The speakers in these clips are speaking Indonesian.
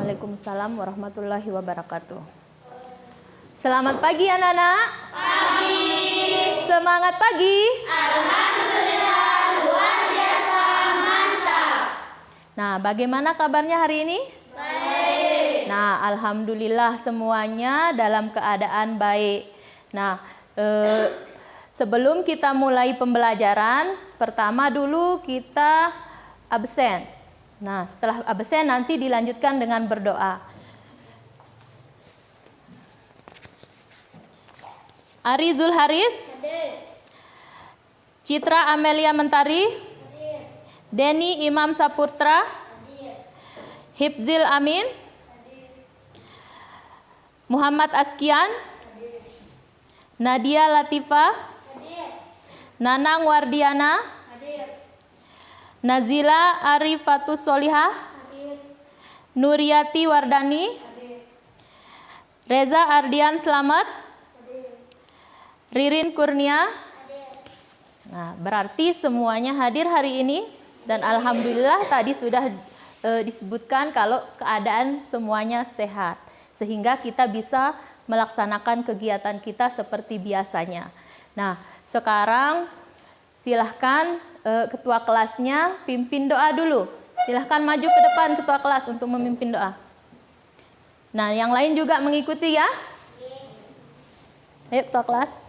Waalaikumsalam warahmatullahi wabarakatuh. Selamat pagi anak-anak. Pagi. Semangat pagi. Alhamdulillah luar biasa mantap. Nah, bagaimana kabarnya hari ini? Baik. Nah, alhamdulillah semuanya dalam keadaan baik. Nah, sebelum kita mulai pembelajaran, pertama dulu kita absen. Nah, setelah absen nanti dilanjutkan dengan berdoa. Ari Zulharis, Citra Amelia Mentari, Denny Imam Saputra, Hifzil Amin, Muhammad Askian, Nadia Latifah, Nanang Wardiana, Nazila Arifatus Solihah, Nuriyati Wardani, Reza Ardian Slamet, Ririn Kurnia. Nah, berarti semuanya hadir hari ini dan alhamdulillah tadi sudah disebutkan kalau keadaan semuanya sehat sehingga kita bisa melaksanakan kegiatan kita seperti biasanya. Nah, sekarang silahkan ketua kelasnya pimpin doa dulu. Silahkan maju ke depan ketua kelas untuk memimpin doa. Nah, yang lain juga mengikuti ya. Ayo ketua kelas.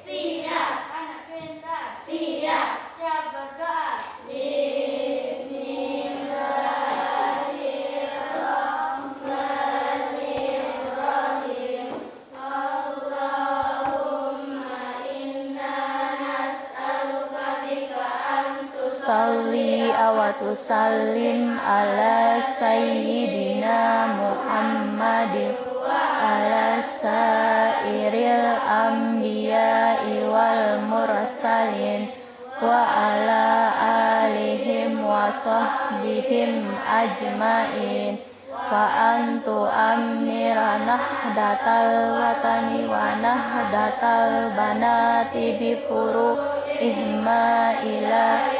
Siap. Anak pintar. Siap. Siap berdoa. Salli wa tusallim ala sayyidina Muhammadin wa ala sairil anbiya'i wal mursalin wa ala alihim wa sahbihim ajmain wa antu amira nahdatal watani wa nahdatal banati bifuru ihma ila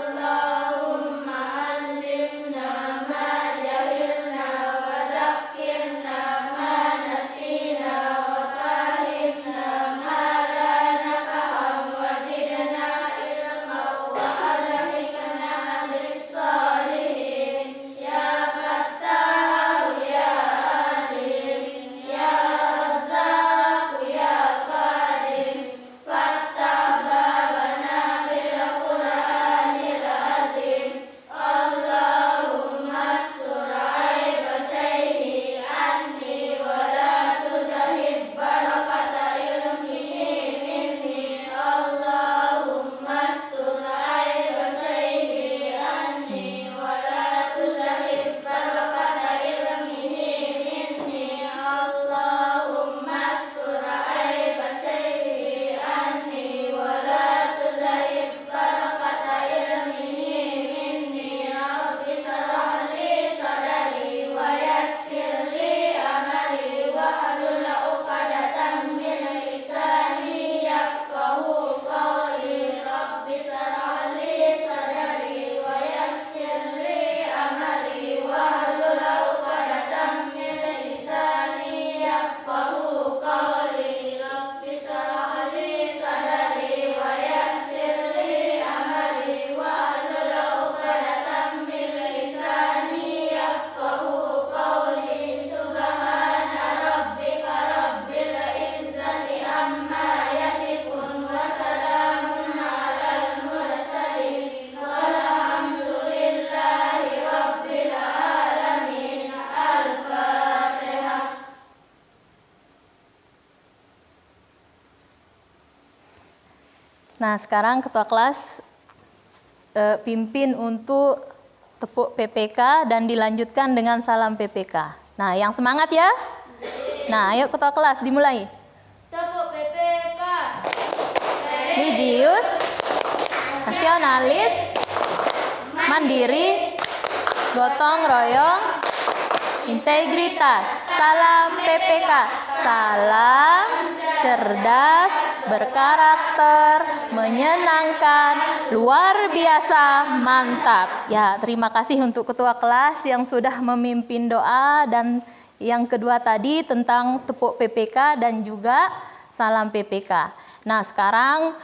Allahumma allimna ma Nah, sekarang ketua kelas pimpin untuk tepuk PPK dan dilanjutkan dengan salam PPK. Nah, yang semangat ya. Nah, ayo ketua kelas dimulai. Tepuk PPK. Religius, nasionalis, mandiri, gotong royong, integritas. Salam PPK. Salam cerdas, berkarakter, menyenangkan, luar biasa, mantap. Ya, terima kasih untuk ketua kelas yang sudah memimpin doa, dan yang kedua tadi tentang tepuk PPK dan juga salam PPK. Nah, sekarang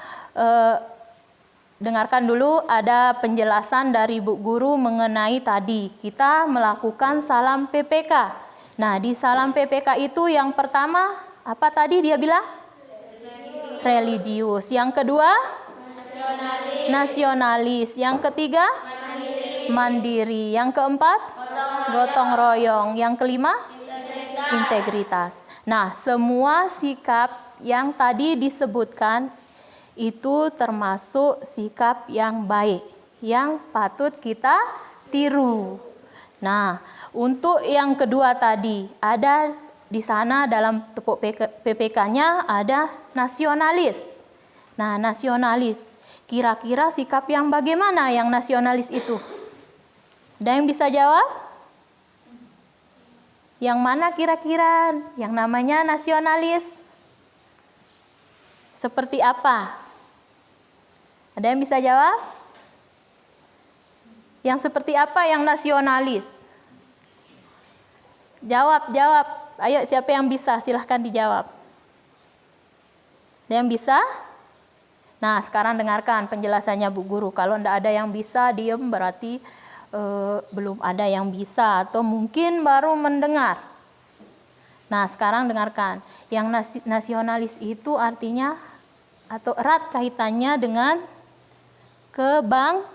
dengarkan dulu ada penjelasan dari Bu Guru mengenai tadi kita melakukan salam PPK. Nah, di salam PPK itu yang pertama apa tadi dia bilang? Religius. Yang kedua? Nasionalis. Yang ketiga? Mandiri. Yang keempat? Gotong royong. Yang kelima? Integritas. Nah, semua sikap yang tadi disebutkan itu termasuk sikap yang baik, yang patut kita tiru. Nah, untuk yang kedua tadi, ada di sana dalam tepuk PPK-nya ada nasionalis. Nah, nasionalis, kira-kira sikap yang bagaimana yang nasionalis itu? Ada yang bisa jawab? Yang mana kira-kira yang namanya nasionalis? Seperti apa? Ada yang bisa jawab? Yang seperti apa yang nasionalis? Jawab. Ayo, siapa yang bisa? Silahkan dijawab. Ada yang bisa? Nah, sekarang dengarkan penjelasannya Bu Guru. Kalau tidak ada yang bisa, diem berarti belum ada yang bisa atau mungkin baru mendengar. Nah, sekarang dengarkan. Yang nasionalis itu artinya atau erat kaitannya dengan kebangsaan.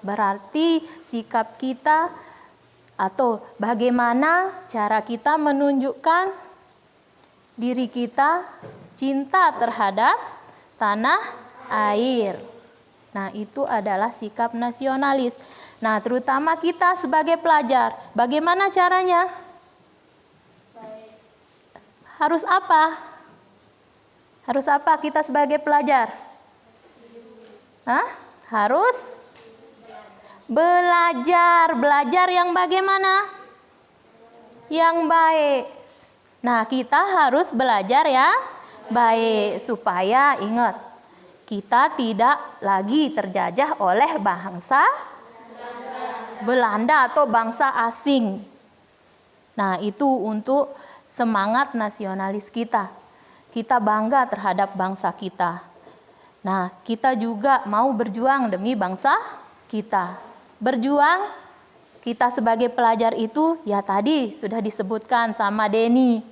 Berarti sikap kita atau bagaimana cara kita menunjukkan diri kita cinta terhadap tanah air. Nah, itu adalah sikap nasionalis. Nah, terutama kita sebagai pelajar, bagaimana caranya? Harus apa? Harus apa kita sebagai pelajar? Harus belajar. Belajar yang bagaimana? Yang baik. Nah, kita harus belajar yang baik supaya ingat, kita tidak lagi terjajah oleh bangsa Belanda atau bangsa asing. Nah, itu untuk semangat nasionalis kita. Kita bangga terhadap bangsa kita. Nah, kita juga mau berjuang demi bangsa kita. Berjuang, kita sebagai pelajar itu, ya tadi sudah disebutkan sama Denny,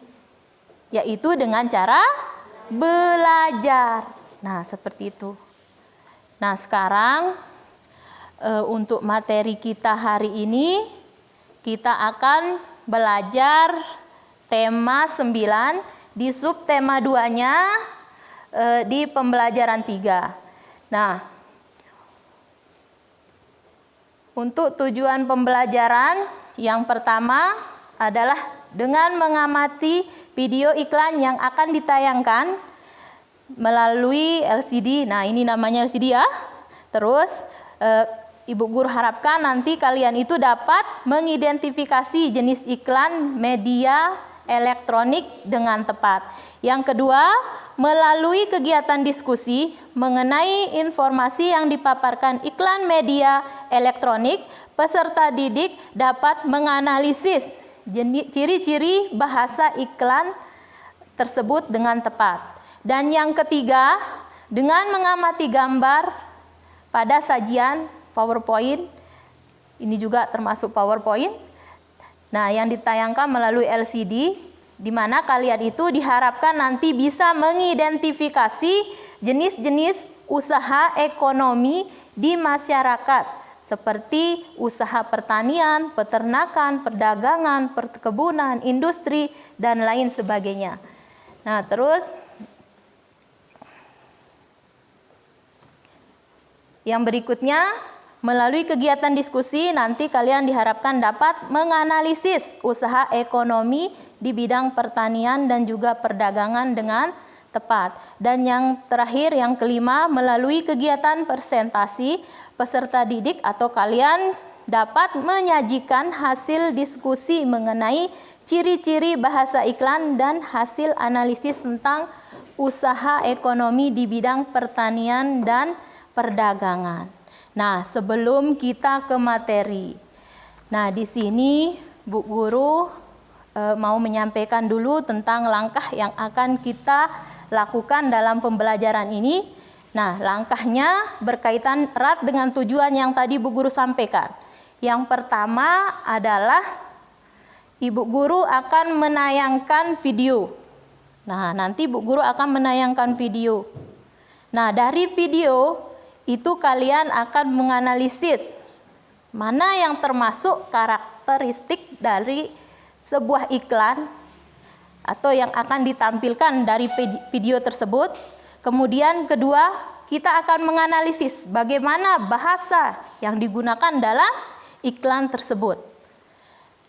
yaitu dengan cara belajar. Nah, seperti itu. Nah, sekarang untuk materi kita hari ini, kita akan belajar tema 9 di subtema 2-nya di pembelajaran 3. Nah, untuk tujuan pembelajaran yang pertama adalah dengan mengamati video iklan yang akan ditayangkan melalui LCD. Nah, ini namanya LCD ya. Terus Ibu Guru harapkan nanti kalian itu dapat mengidentifikasi jenis iklan media elektronik dengan tepat. Yang kedua, melalui kegiatan diskusi mengenai informasi yang dipaparkan iklan media elektronik, peserta didik dapat menganalisis ciri-ciri bahasa iklan tersebut dengan tepat. Dan yang ketiga, dengan mengamati gambar pada sajian PowerPoint, ini juga termasuk PowerPoint. Nah, yang ditayangkan melalui LCD, di mana kalian itu diharapkan nanti bisa mengidentifikasi jenis-jenis usaha ekonomi di masyarakat, seperti usaha pertanian, peternakan, perdagangan, perkebunan, industri, dan lain sebagainya. Nah, terus yang berikutnya, melalui kegiatan diskusi nanti kalian diharapkan dapat menganalisis usaha ekonomi di bidang pertanian dan juga perdagangan dengan tepat. Dan yang terakhir, yang kelima, melalui kegiatan presentasi, peserta didik atau kalian dapat menyajikan hasil diskusi mengenai ciri-ciri bahasa iklan dan hasil analisis tentang usaha ekonomi di bidang pertanian dan perdagangan. Nah, sebelum kita ke materi. Nah, di sini Bu Guru mau menyampaikan dulu tentang langkah yang akan kita lakukan dalam pembelajaran ini. Nah, langkahnya berkaitan erat dengan tujuan yang tadi Bu Guru sampaikan. Yang pertama adalah Ibu Guru akan menayangkan video. Nah, nanti Bu Guru akan menayangkan video. Nah, dari video itu kalian akan menganalisis mana yang termasuk karakteristik dari sebuah iklan atau yang akan ditampilkan dari video tersebut. Kemudian kedua, kita akan menganalisis bagaimana bahasa yang digunakan dalam iklan tersebut.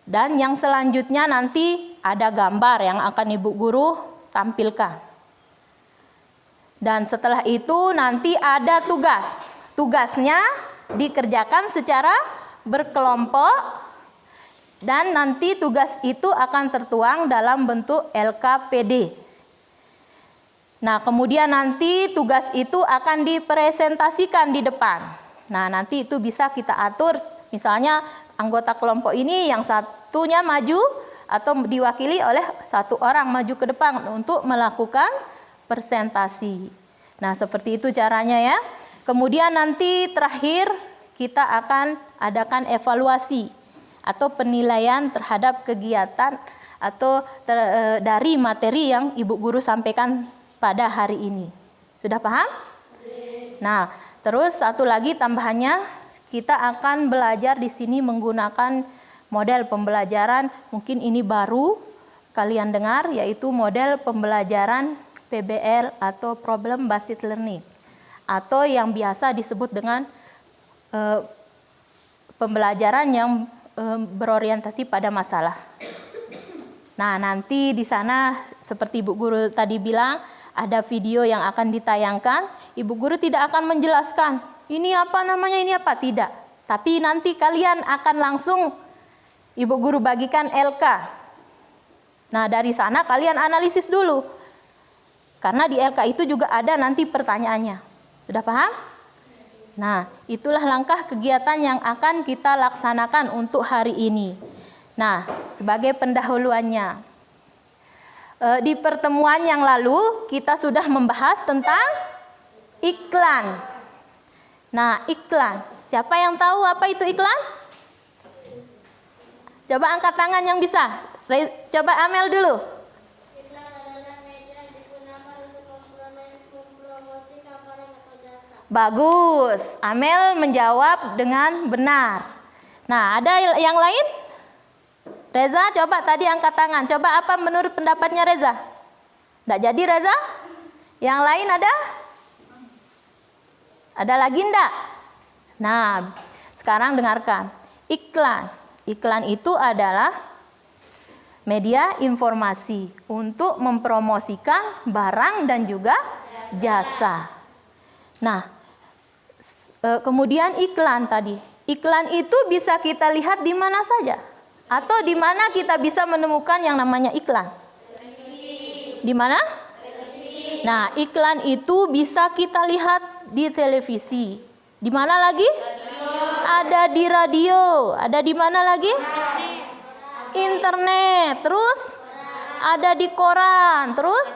Dan yang selanjutnya nanti ada gambar yang akan Ibu Guru tampilkan. Dan setelah itu nanti ada tugas. Tugasnya dikerjakan secara berkelompok dan nanti tugas itu akan tertuang dalam bentuk LKPD. Nah, kemudian nanti tugas itu akan dipresentasikan di depan. Nah, nanti itu bisa kita atur, misalnya anggota kelompok ini yang satunya maju atau diwakili oleh satu orang maju ke depan untuk melakukan presentasi. Nah, seperti itu caranya ya. Kemudian nanti terakhir kita akan adakan evaluasi atau penilaian terhadap kegiatan atau dari materi yang Ibu Guru sampaikan pada hari ini. Sudah paham? Nah, terus satu lagi tambahannya, kita akan belajar di sini menggunakan model pembelajaran, mungkin ini baru kalian dengar, yaitu model pembelajaran PBL atau Problem Based Learning, atau yang biasa disebut dengan pembelajaran yang berorientasi pada masalah. Nah, nanti di sana seperti Ibu Guru tadi bilang, ada video yang akan ditayangkan. Ibu Guru tidak akan menjelaskan ini apa namanya, ini apa, tidak. Tapi nanti kalian akan langsung Ibu Guru bagikan LK. Nah, dari sana kalian analisis dulu. Karena di LK itu juga ada nanti pertanyaannya. Sudah paham? Nah, itulah langkah kegiatan yang akan kita laksanakan untuk hari ini. Nah, sebagai pendahuluannya, di pertemuan yang lalu kita sudah membahas tentang iklan. Nah, iklan. Siapa yang tahu apa itu iklan? Coba angkat tangan yang bisa. Coba Amel dulu. Bagus, Amel menjawab dengan benar. Nah, ada yang lain? Reza, coba tadi angkat tangan. Coba apa menurut pendapatnya Reza? Tidak jadi Reza? Yang lain ada? Ada lagi enggak? Nah, sekarang dengarkan. Iklan. Iklan itu adalah media informasi untuk mempromosikan barang dan juga jasa. Nah, kemudian iklan tadi. Iklan itu bisa kita lihat di mana saja. Atau di mana kita bisa menemukan yang namanya iklan? Di mana? Nah, iklan itu bisa kita lihat di televisi. Di mana lagi? Ada di radio. Ada di mana lagi? Internet. Terus ada di koran. Terus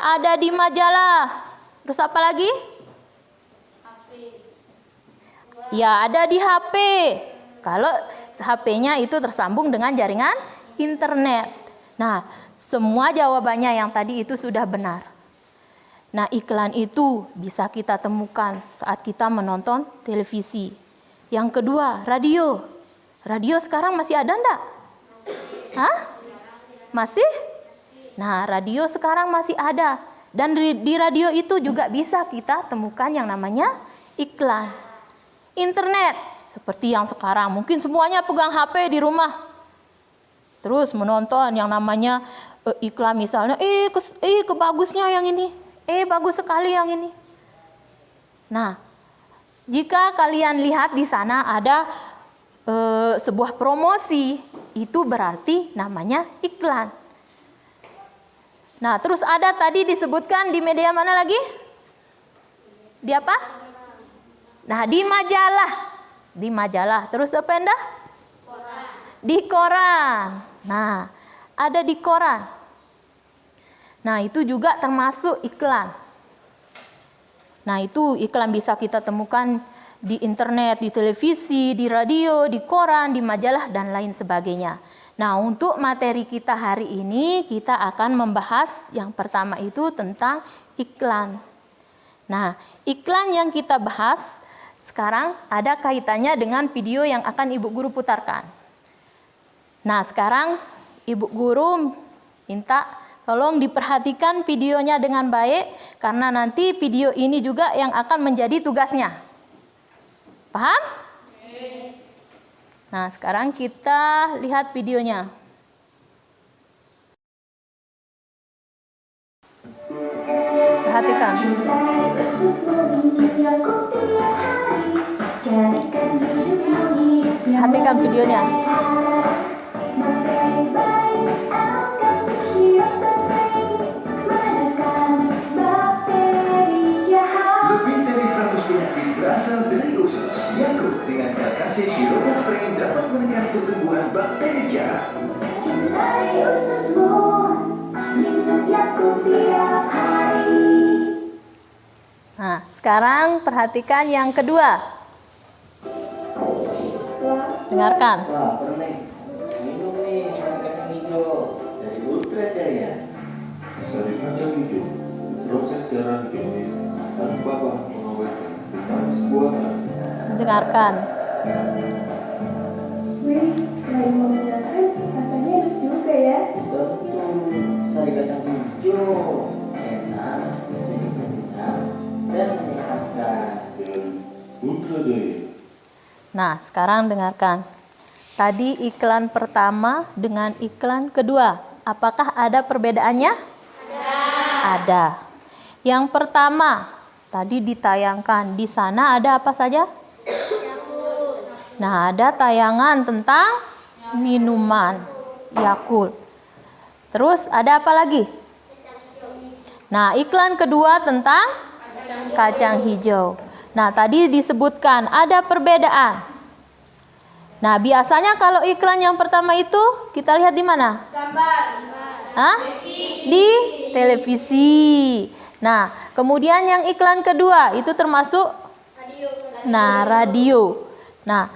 ada di majalah. Terus apa lagi? Ya, ada di HP. Kalau HP-nya itu tersambung dengan jaringan internet. Nah, semua jawabannya yang tadi itu sudah benar. Nah, iklan itu bisa kita temukan saat kita menonton televisi. Yang kedua, radio. Radio sekarang masih ada enggak? Hah? Masih? Nah, radio sekarang masih ada. Dan di radio itu juga bisa kita temukan yang namanya Iklan. Internet, seperti yang sekarang. Mungkin semuanya pegang HP di rumah. Terus menonton yang namanya iklan misalnya, kebagusnya yang ini. Bagus sekali yang ini. Nah, jika kalian lihat di sana ada sebuah promosi, itu berarti namanya iklan. Nah, terus ada tadi disebutkan di media mana lagi? Di apa? Nah, di majalah. Di majalah. Terus apa endah? Di koran. Nah, ada di koran. Nah, itu juga termasuk iklan. Nah, itu iklan bisa kita temukan di internet, di televisi, di radio, di koran, di majalah, dan lain sebagainya. Nah, untuk materi kita hari ini, kita akan membahas yang pertama itu tentang iklan. Nah, iklan yang kita bahas sekarang ada kaitannya dengan video yang akan Ibu Guru putarkan. Nah, sekarang Ibu Guru minta tolong diperhatikan videonya dengan baik, karena nanti video ini juga yang akan menjadi tugasnya. Paham? Nah, sekarang kita lihat videonya. Perhatikan. Perhatikan videonya. Lebih dari 100 penyakit berasal dari usus. Yakult dengan zat kasih Shiroda Spray dapat menekan pertumbuhan bakteri jahat. Jumlahi ususmu, minum Yakult tiap hari. Nah, sekarang perhatikan yang kedua. Dengarkan. Wah, permen. Minum nih sama kacang hijau dari Ultra Jaya. Dari kacang hijau, proses darah dikemis tanpa bahan pengawet vitamin buatan. Dengarkan. Wih, dari mendengarkan rasanya enak juga ya. Betul, sari kacang hijau enak, jadi kenyang dan menyehatkan. Dari Ultra Jaya. Nah, sekarang dengarkan. Tadi iklan pertama dengan iklan kedua. Apakah ada perbedaannya? Ada. Yang pertama, tadi ditayangkan. Di sana ada apa saja? Nah, ada tayangan tentang minuman Yakult. Terus ada apa lagi? Nah, iklan kedua tentang kacang hijau. Nah, tadi disebutkan ada perbedaan. Nah, biasanya kalau iklan yang pertama itu kita lihat di mana? Hah? Di televisi. Nah, kemudian yang iklan kedua itu termasuk radio. Nah,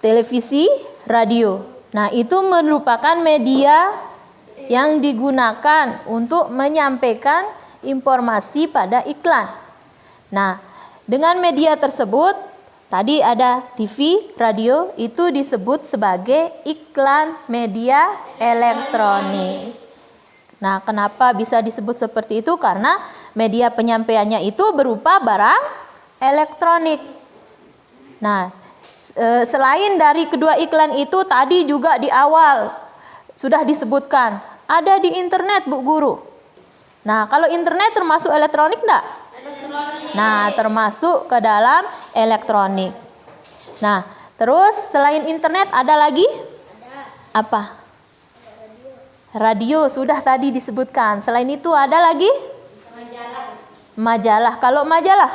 televisi, radio. Nah, itu merupakan media yang digunakan untuk menyampaikan informasi pada iklan. Nah, dengan media tersebut, tadi ada TV, radio, itu disebut sebagai iklan media elektronik. Nah, kenapa bisa disebut seperti itu? Karena media penyampaiannya itu berupa barang elektronik. Nah, selain dari kedua iklan itu, tadi juga di awal sudah disebutkan, ada di internet, Bu Guru. Nah, kalau internet termasuk elektronik enggak? Nah, termasuk ke dalam elektronik. Nah, terus selain internet ada lagi? Apa? Radio sudah tadi disebutkan. Selain itu ada lagi? Majalah. Kalau majalah?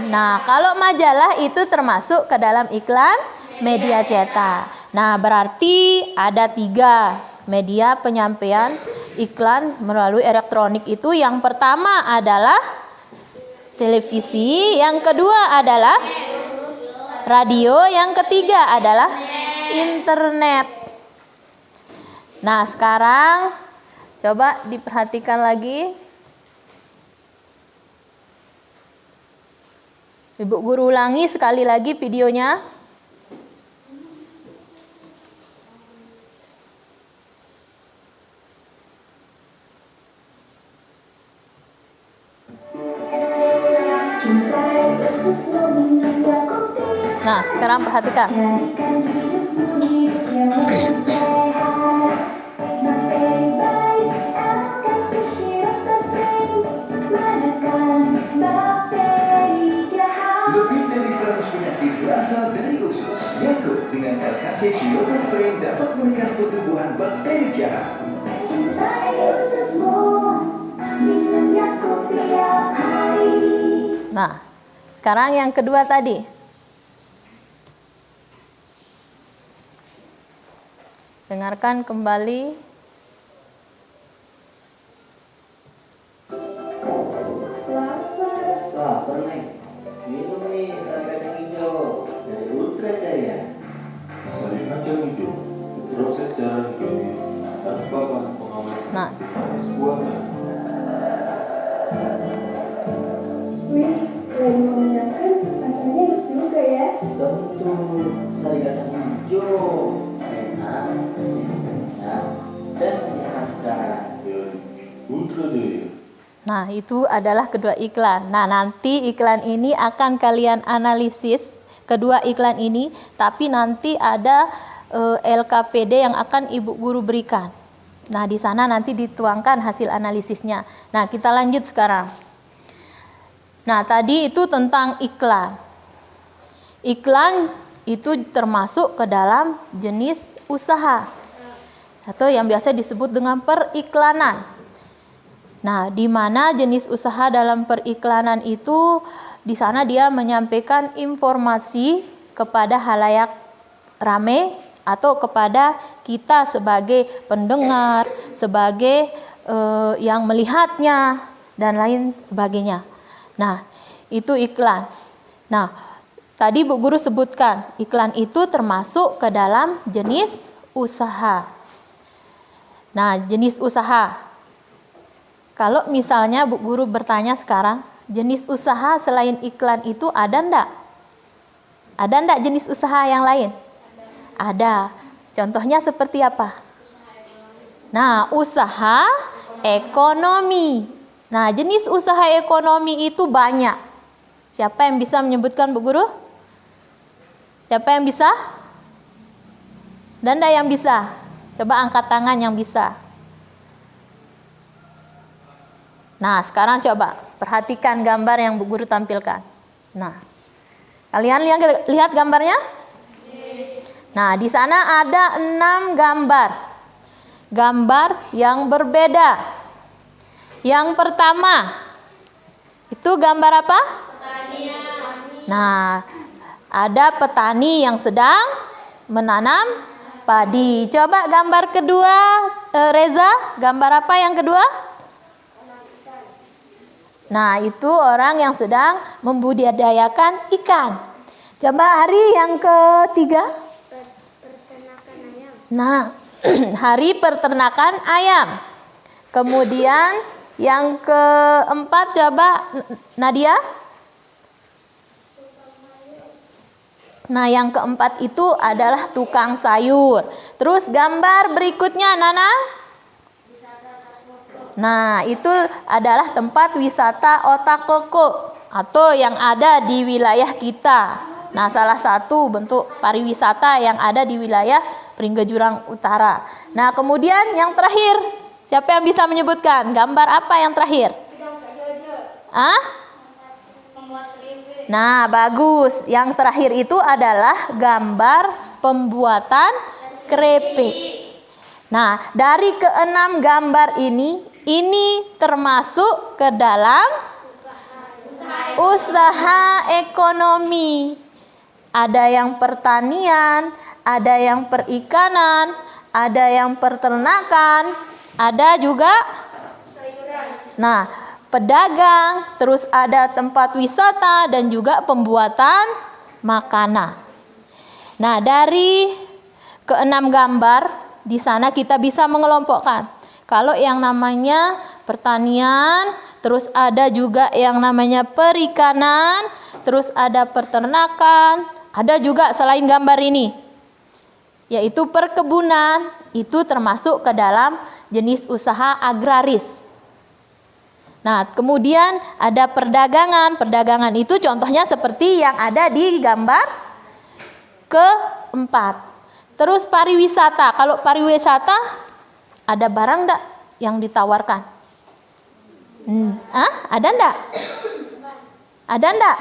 Nah, kalau majalah itu termasuk ke dalam iklan media cetak. Nah, berarti ada 3 media penyampaian iklan melalui elektronik itu. Yang pertama adalah televisi, yang kedua adalah radio, yang ketiga adalah internet. Nah, sekarang coba diperhatikan lagi. Ibu Guru ulangi sekali lagi videonya. Nah, sekarang perhatikan. Jadikan hidupmu hidup yang lebih sehat. Materi baik akan sisir bersih, menekan bakteri jahat. Lebih dari 100 penyakit berasal dari usus. Yakult dengan Alkace Shioda Spray dapat menekan pertumbuhan bakteri jahat. Cintai ususmu, minum Yakult tiap hari. Nah, sekarang yang kedua tadi. Dengarkan kembali. Lapar nih. Minum nih sari kacang hijau dari Ultra Jaya. Sari kacang hijau diproses secara higienis tanpa bahan pengawet Nah. manis buatan. Wih, lagi menyenangkan, rasanya enak juga ya. Betul, sari kacang hijau enak, dan menyenangkan. Dari Ultra Jaya. Nah, itu adalah kedua iklan. Nah, nanti iklan ini akan kalian analisis, kedua iklan ini, tapi nanti ada LKPD yang akan Ibu Guru berikan. Nah, di sana nanti dituangkan hasil analisisnya. Nah, kita lanjut sekarang. Nah, tadi itu tentang iklan. Iklan itu termasuk ke dalam jenis usaha atau yang biasa disebut dengan periklanan. Nah, di mana jenis usaha dalam periklanan itu, di sana dia menyampaikan informasi kepada halayak rame atau kepada kita sebagai pendengar, sebagai yang melihatnya dan lain sebagainya. Nah, itu iklan. Nah, tadi Bu Guru sebutkan, iklan itu termasuk ke dalam jenis usaha. Nah, jenis usaha. Kalau misalnya Bu Guru bertanya sekarang, jenis usaha selain iklan itu ada ndak? Ada ndak jenis usaha yang lain? Ada. Contohnya seperti apa? Nah, usaha ekonomi. Nah, jenis usaha ekonomi itu banyak. Siapa yang bisa menyebutkan Bu Guru? Siapa yang bisa? Dan ndak yang bisa? Coba angkat tangan yang bisa. Nah, sekarang coba perhatikan gambar yang Bu Guru tampilkan. Nah, kalian lihat gambarnya? Nah, di sana ada 6 gambar. Gambar yang berbeda. Yang pertama, itu gambar apa? Nah, ada petani yang sedang menanam padi. Coba gambar kedua, Reza, gambar apa yang kedua? Nah, itu orang yang sedang membudidayakan ikan. Coba hari yang ketiga. Nah, hari peternakan ayam. Kemudian yang keempat, coba Nadia. Nah, yang keempat itu adalah tukang sayur. Terus gambar berikutnya, Nana. Nah, itu adalah tempat wisata Otakoko atau yang ada di wilayah kita. Nah, salah satu bentuk pariwisata yang ada di wilayah Pringgejurang Utara. Nah, kemudian yang terakhir, siapa yang bisa menyebutkan gambar apa yang terakhir? Nah, bagus. Yang terakhir itu adalah gambar pembuatan keripik. Nah, dari ke-6 gambar ini termasuk ke dalam usaha ekonomi. Ada yang pertanian, ada yang perikanan, ada yang peternakan, ada juga pedagang, terus ada tempat wisata dan juga pembuatan makanan. Nah, dari ke-6 gambar di sana kita bisa mengelompokkan. Kalau yang namanya pertanian, terus ada juga yang namanya perikanan, terus ada peternakan, ada juga selain gambar ini, yaitu perkebunan, itu termasuk ke dalam jenis usaha agraris. Nah, kemudian ada perdagangan. Perdagangan itu contohnya seperti yang ada di gambar keempat. Terus pariwisata. Kalau pariwisata ada barang enggak yang ditawarkan? Ada enggak? Ada enggak?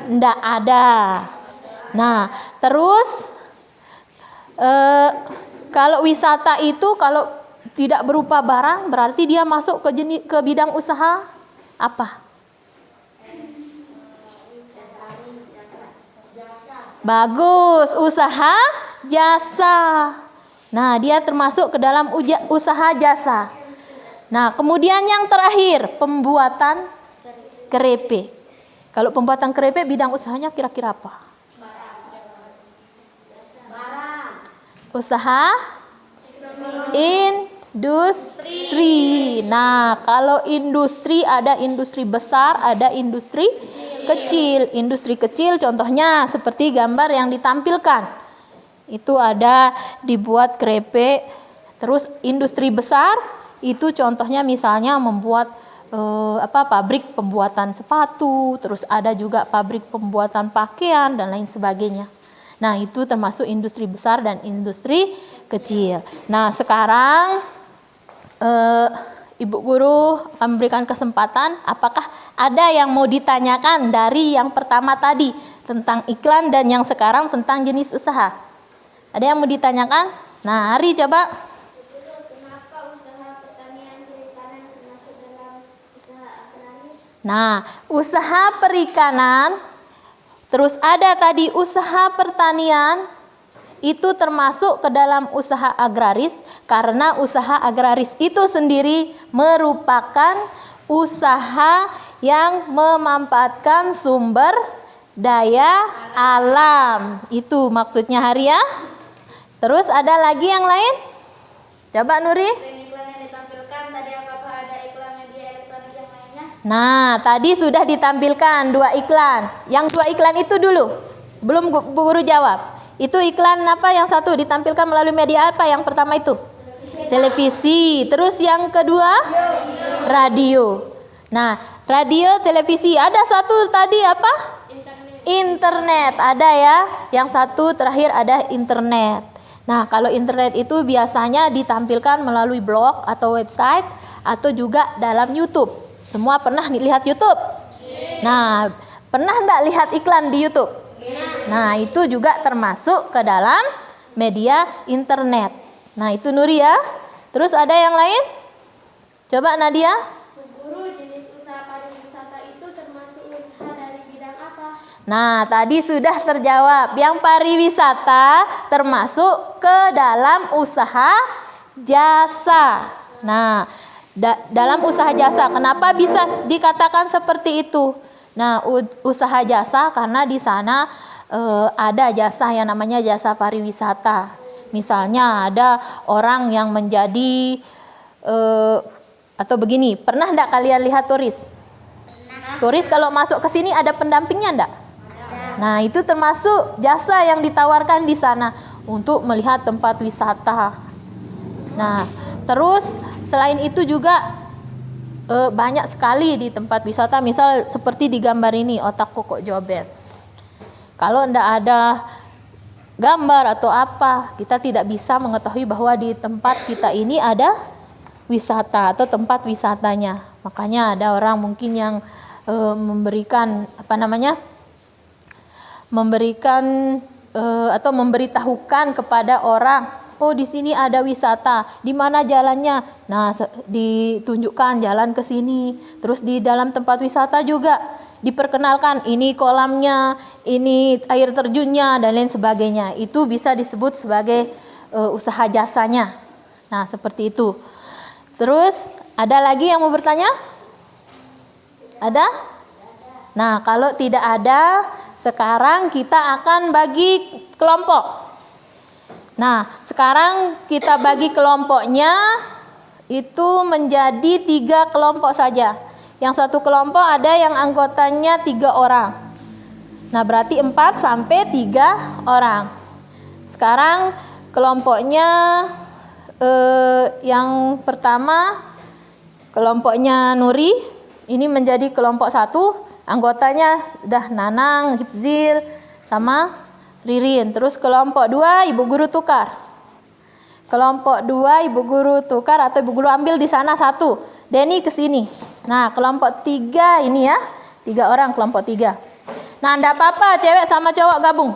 Enggak ada. Nah, terus kalau wisata itu kalau tidak berupa barang berarti dia masuk ke bidang usaha apa? Bagus, usaha jasa. Nah, dia termasuk ke dalam usaha jasa. Nah, kemudian yang terakhir, pembuatan keripik. Kalau pembuatan keripik bidang usahanya kira-kira apa? Usaha industri. Nah, kalau industri ada industri besar, ada industri kecil. Industri kecil contohnya seperti gambar yang ditampilkan. Itu ada dibuat keripik. Terus industri besar itu contohnya misalnya membuat pabrik pembuatan sepatu, terus ada juga pabrik pembuatan pakaian dan lain sebagainya. Nah, itu termasuk industri besar dan industri kecil. Nah, sekarang Ibu Guru memberikan kesempatan, apakah ada yang mau ditanyakan dari yang pertama tadi tentang iklan dan yang sekarang tentang jenis usaha? Ada yang mau ditanyakan? Nah, Ari coba. Kenapa usaha pertanian perikanan termasuk dalam usaha agraris? Nah, usaha perikanan, terus ada tadi usaha pertanian, itu termasuk ke dalam usaha agraris karena usaha agraris itu sendiri merupakan usaha yang memanfaatkan sumber daya alam. Itu maksudnya Hari ya. Terus ada lagi yang lain? Coba Nuri. Iklan yang ditampilkan tadi apakah ada iklan media elektronik yang lainnya? Nah, tadi sudah ditampilkan 2 iklan. Yang 2 iklan itu dulu. Sebelum Bu Guru jawab. Itu iklan apa yang satu ditampilkan melalui media apa? Yang pertama itu? Televisi. Terus yang kedua? Radio. Nah, radio, televisi. Ada satu tadi apa? Internet. Ada ya. Yang satu terakhir ada internet. Nah, kalau internet itu biasanya ditampilkan melalui blog atau website atau juga dalam YouTube. Semua pernah lihat YouTube? Nah, pernah enggak lihat iklan di YouTube? Nah, itu juga termasuk ke dalam media internet. Nah, itu Nuri ya. Terus ada yang lain? Coba Nadia. Bu Guru, jenis usaha pariwisata itu termasuk usaha dari bidang apa? Nah, tadi sudah terjawab. Yang pariwisata termasuk ke dalam usaha jasa. Nah, dalam usaha jasa, kenapa bisa dikatakan seperti itu? Nah, usaha jasa karena di sana ada jasa yang namanya jasa pariwisata. Misalnya ada orang yang menjadi atau begini, pernah enggak kalian lihat turis? Turis kalau masuk ke sini ada pendampingnya enggak? Nah, itu termasuk jasa yang ditawarkan di sana untuk melihat tempat wisata. Nah, terus selain itu juga banyak sekali di tempat wisata, misal seperti di gambar ini, Otak Kokok Joben. Kalau tidak ada gambar atau apa, kita tidak bisa mengetahui bahwa di tempat kita ini ada wisata atau tempat wisatanya. Makanya ada orang mungkin yang memberikan atau memberitahukan kepada orang, oh di sini ada wisata, di mana jalannya? Nah, ditunjukkan jalan ke sini. Terus di dalam tempat wisata juga diperkenalkan, ini kolamnya, ini air terjunnya dan lain sebagainya. Itu bisa disebut sebagai usaha jasanya. Nah, seperti itu. Terus ada lagi yang mau bertanya? Ada? Nah, kalau tidak ada, sekarang kita akan bagi kelompok. Nah, sekarang kita bagi kelompoknya itu menjadi 3 kelompok saja. Yang satu kelompok ada yang anggotanya 3 orang. Nah, berarti 4 sampai 3 orang. Sekarang kelompoknya yang pertama kelompoknya Nuri, ini menjadi kelompok 1. Anggotanya udah Nanang, Hipzil, sama Ririn. Terus kelompok 2 Ibu Guru tukar. Kelompok 2 Ibu Guru tukar atau Ibu Guru ambil di sana 1. Denny ke sini. Nah, kelompok 3 ini ya. 3 orang kelompok 3. Nah, enggak apa-apa cewek sama cowok gabung.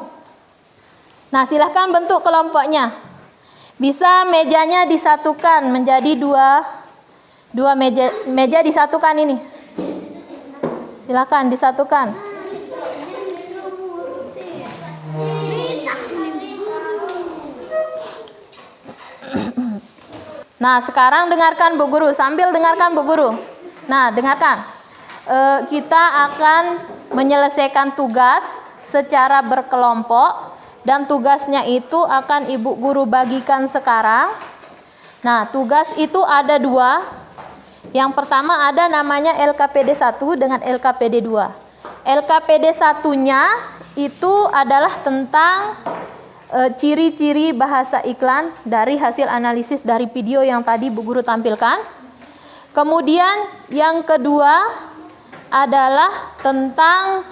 Nah, silahkan bentuk kelompoknya. Bisa mejanya disatukan menjadi dua meja disatukan ini. Silahkan disatukan. Nah, sekarang dengarkan Bu Guru, sambil dengarkan Bu Guru. Nah, dengarkan. Kita akan menyelesaikan tugas secara berkelompok dan tugasnya itu akan Ibu Guru bagikan sekarang. Nah, tugas itu ada 2. Yang pertama ada namanya LKPD 1 dengan LKPD 2. LKPD 1-nya itu adalah tentang ciri-ciri bahasa iklan dari hasil analisis dari video yang tadi Bu Guru tampilkan. Kemudian yang kedua adalah tentang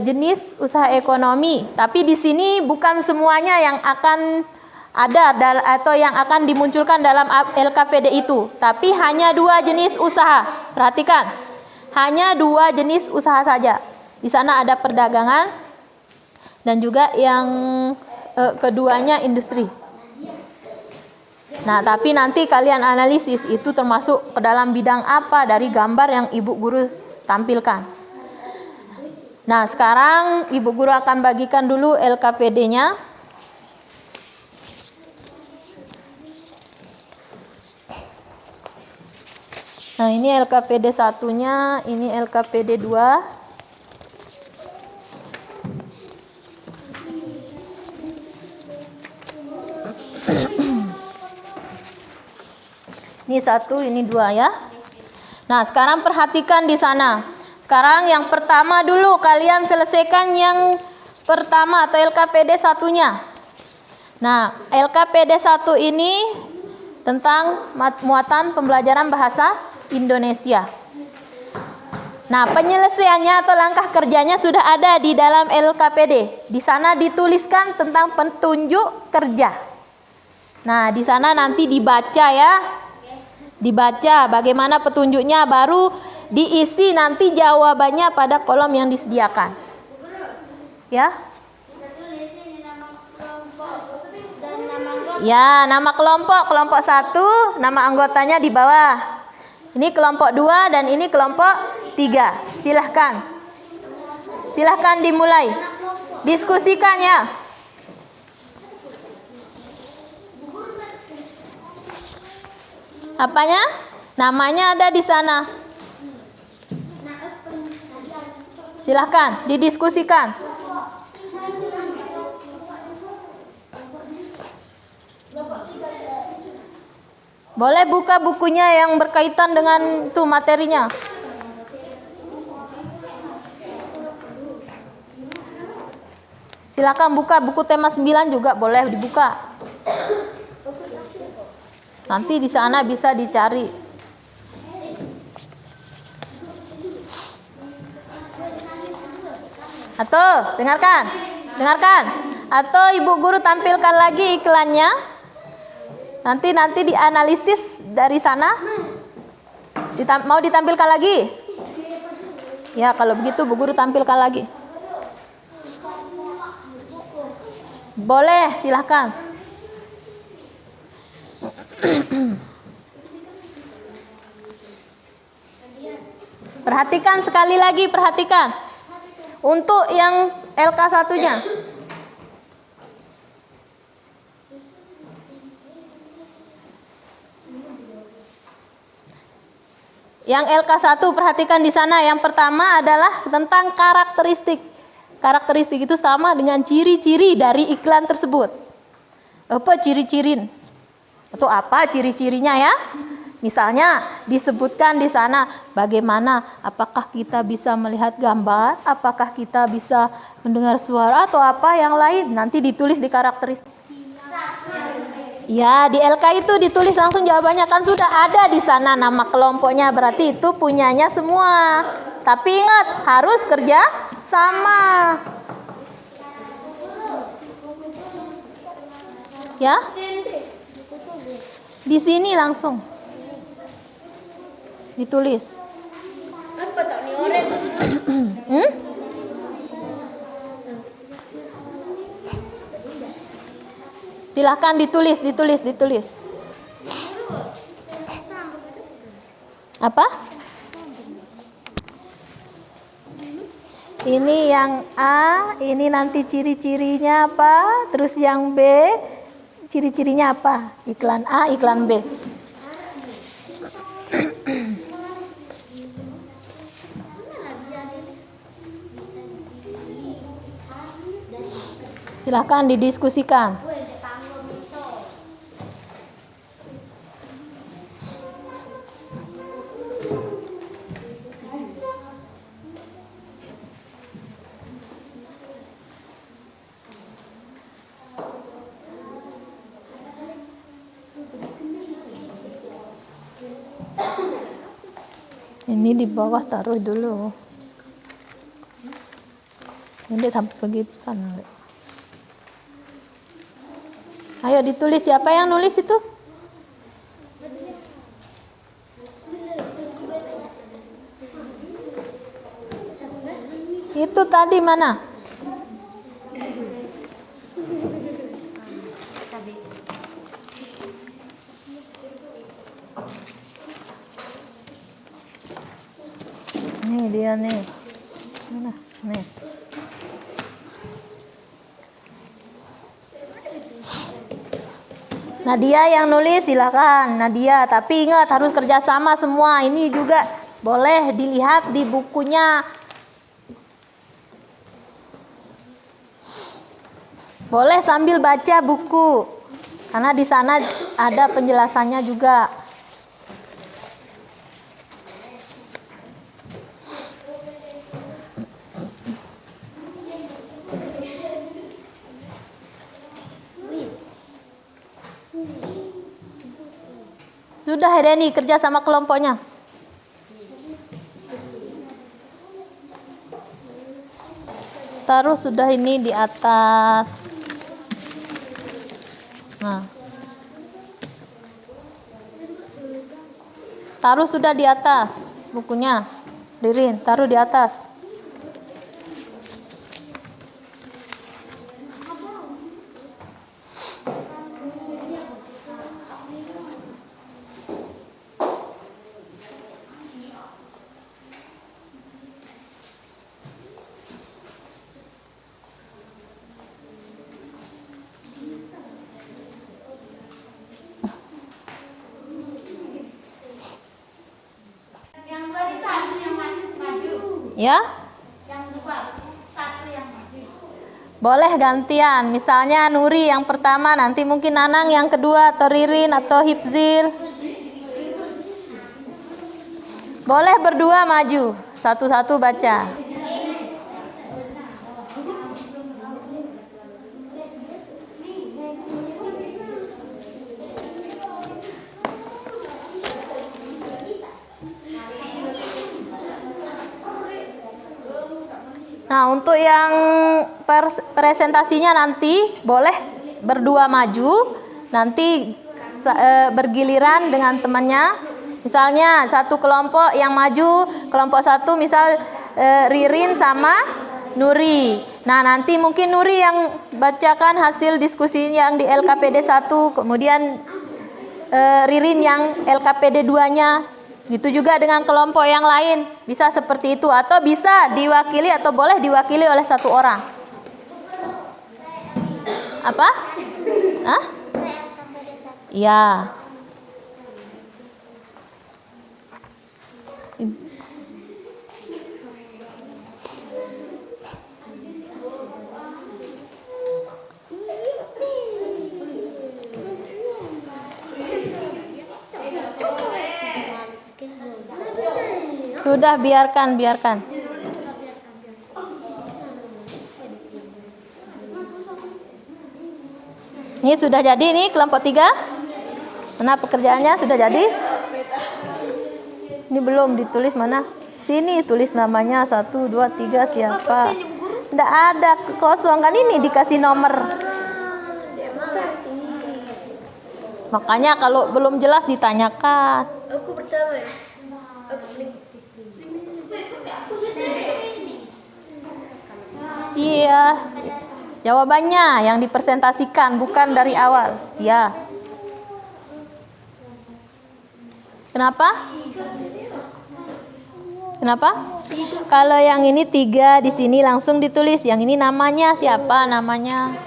jenis usaha ekonomi. Tapi di sini bukan semuanya yang akan ada atau yang akan dimunculkan dalam LKPD itu. Tapi hanya 2 jenis usaha. Perhatikan, hanya 2 jenis usaha saja. Di sana ada perdagangan dan juga yang keduanya industri. Nah, tapi nanti kalian analisis itu termasuk ke dalam bidang apa dari gambar yang Ibu Guru tampilkan. Nah, sekarang Ibu Guru akan bagikan dulu LKPD-nya. Nah, ini LKPD 1-nya, ini LKPD 2. Ini 1, ini 2 ya. Nah, sekarang perhatikan di sana. Sekarang yang pertama dulu kalian selesaikan yang pertama atau LKPD 1-nya. Nah, LKPD 1 ini tentang muatan pembelajaran bahasa Indonesia. Nah, penyelesaiannya atau langkah kerjanya sudah ada di dalam LKPD. Di sana dituliskan tentang petunjuk kerja. Nah, di sana nanti dibaca ya. Dibaca bagaimana petunjuknya, baru diisi nanti jawabannya pada kolom yang disediakan. Ya. Ya, nama kelompok, kelompok 1, nama anggotanya di bawah. Ini kelompok 2 dan ini kelompok 3. Silahkan. Silahkan dimulai. Diskusikan ya. Apanya? Namanya ada di sana. Silahkan didiskusikan. Boleh buka bukunya yang berkaitan dengan itu materinya. Silakan buka buku tema 9 juga boleh dibuka. Nanti di sana bisa dicari. Atau dengarkan. Dengarkan. Atau Ibu Guru tampilkan lagi iklannya. Nanti dianalisis dari sana. Mau ditampilkan lagi? Ya, kalau begitu Bu Guru tampilkan lagi. Boleh, silahkan. Perhatikan sekali lagi, perhatikan. Untuk yang LK1-nya. Yang LK1 perhatikan di sana. Yang pertama adalah tentang karakteristik. Karakteristik itu sama dengan ciri-ciri dari iklan tersebut. Apa ciri-cirin? Atau apa ciri-cirinya ya? Misalnya disebutkan di sana bagaimana, apakah kita bisa melihat gambar, apakah kita bisa mendengar suara atau apa yang lain. Nanti ditulis di karakteristik. Ya, di LK itu ditulis langsung jawabannya, kan sudah ada di sana nama kelompoknya, berarti itu punyanya semua. Tapi ingat, harus kerja sama. Ya? Di sini langsung. Ditulis. Apa tak nih orang? Hmm? Silahkan ditulis. Apa? Ini yang A, ini nanti ciri-cirinya apa? Terus yang B, ciri-cirinya apa? Iklan A, iklan B. Silahkan didiskusikan. Ini di bawah taruh dulu. Ini sampai begitu kan. Ayo ditulis, siapa yang nulis itu? Itu tadi mana? Nih dia nih. Mana? Nih. Nadia yang nulis silakan Nadia, tapi ingat harus kerjasama semua. Ini juga boleh dilihat di bukunya. Boleh sambil baca buku, karena di sana ada penjelasannya juga. Sudah Reni kerja sama kelompoknya. Taruh sudah ini di atas. Nah. Taruh sudah di atas bukunya. Ririn, taruh di atas. Ya? Yang dua, satu yang maju. Boleh gantian. Misalnya Nuri yang pertama, nanti mungkin Nanang yang kedua, atau Ririn atau Hifzil. Boleh berdua maju, satu-satu baca. Nah, untuk yang presentasinya nanti boleh berdua maju, nanti bergiliran dengan temannya. Misalnya satu kelompok yang maju, kelompok satu misal Ririn sama Nuri. Nah, nanti mungkin Nuri yang bacakan hasil diskusi yang di LKPD 1, kemudian Ririn yang LKPD 2-nya. Gitu juga dengan kelompok yang lain, bisa seperti itu, atau bisa diwakili atau boleh diwakili oleh satu orang. Apa? Hah? Ya. Sudah, biarkan. Ini sudah jadi nih kelompok 3. Mana pekerjaannya sudah jadi? Ini belum ditulis mana? Sini tulis namanya 1, 2, 3 siapa? Nggak ada kosong kan, ini dikasih nomor. Makanya kalau belum jelas ditanyakan. Aku pertama. Iya. Jawabannya yang dipresentasikan, bukan dari awal. Ya. Kenapa? Kenapa? Kalau yang ini 3 di sini langsung ditulis. Yang ini namanya siapa namanya?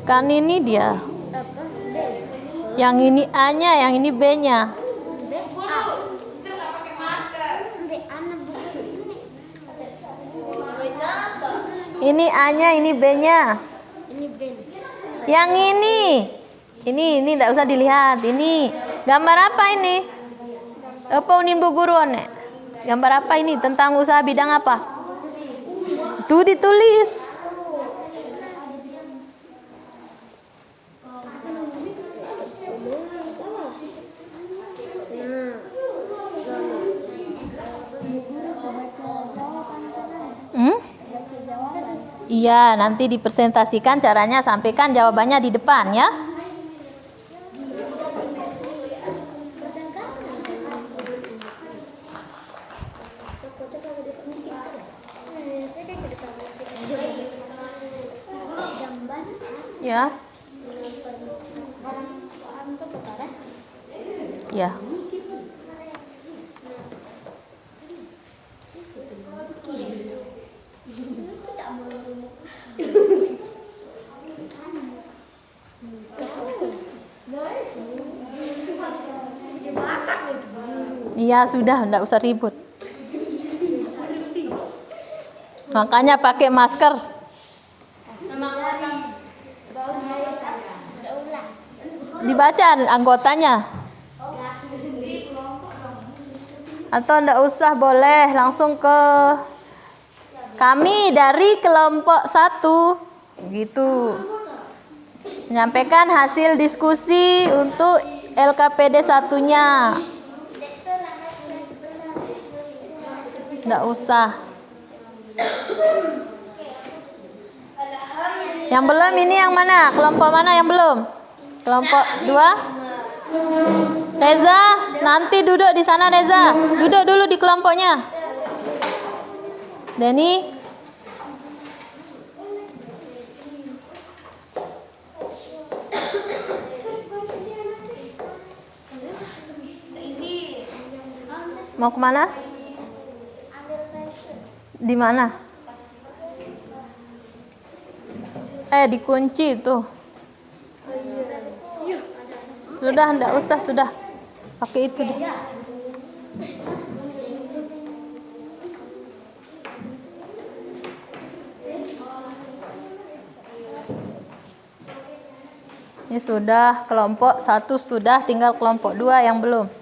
Kan ini dia. Yang ini A-nya, yang ini B-nya. Ini A-nya, ini B-nya. Ini Ben. Yang ini enggak usah dilihat. Ini gambar apa ini? Apa unin bu guru nek? Gambar apa ini? Tentang usaha bidang apa? Tuh ditulis. Iya, nanti dipresentasikan caranya, sampaikan jawabannya di depan ya. Ya. Ya. Iya sudah, enggak usah ribut. Makanya pakai masker. Dibaca anggotanya. Atau enggak usah, boleh langsung ke kami dari kelompok 1 gitu. Menyampaikan hasil diskusi untuk LKPD 1-nya. Enggak usah. Yang belum ini yang mana? Kelompok mana yang belum? Kelompok 2. Reza, nanti duduk di sana Reza. Duduk dulu di kelompoknya. Denny. Mau kemana? Di mana? Dikunci tuh. Sudah, enggak usah, sudah. Pakai itu deh. Ini sudah kelompok 1 sudah, tinggal kelompok 2 yang belum.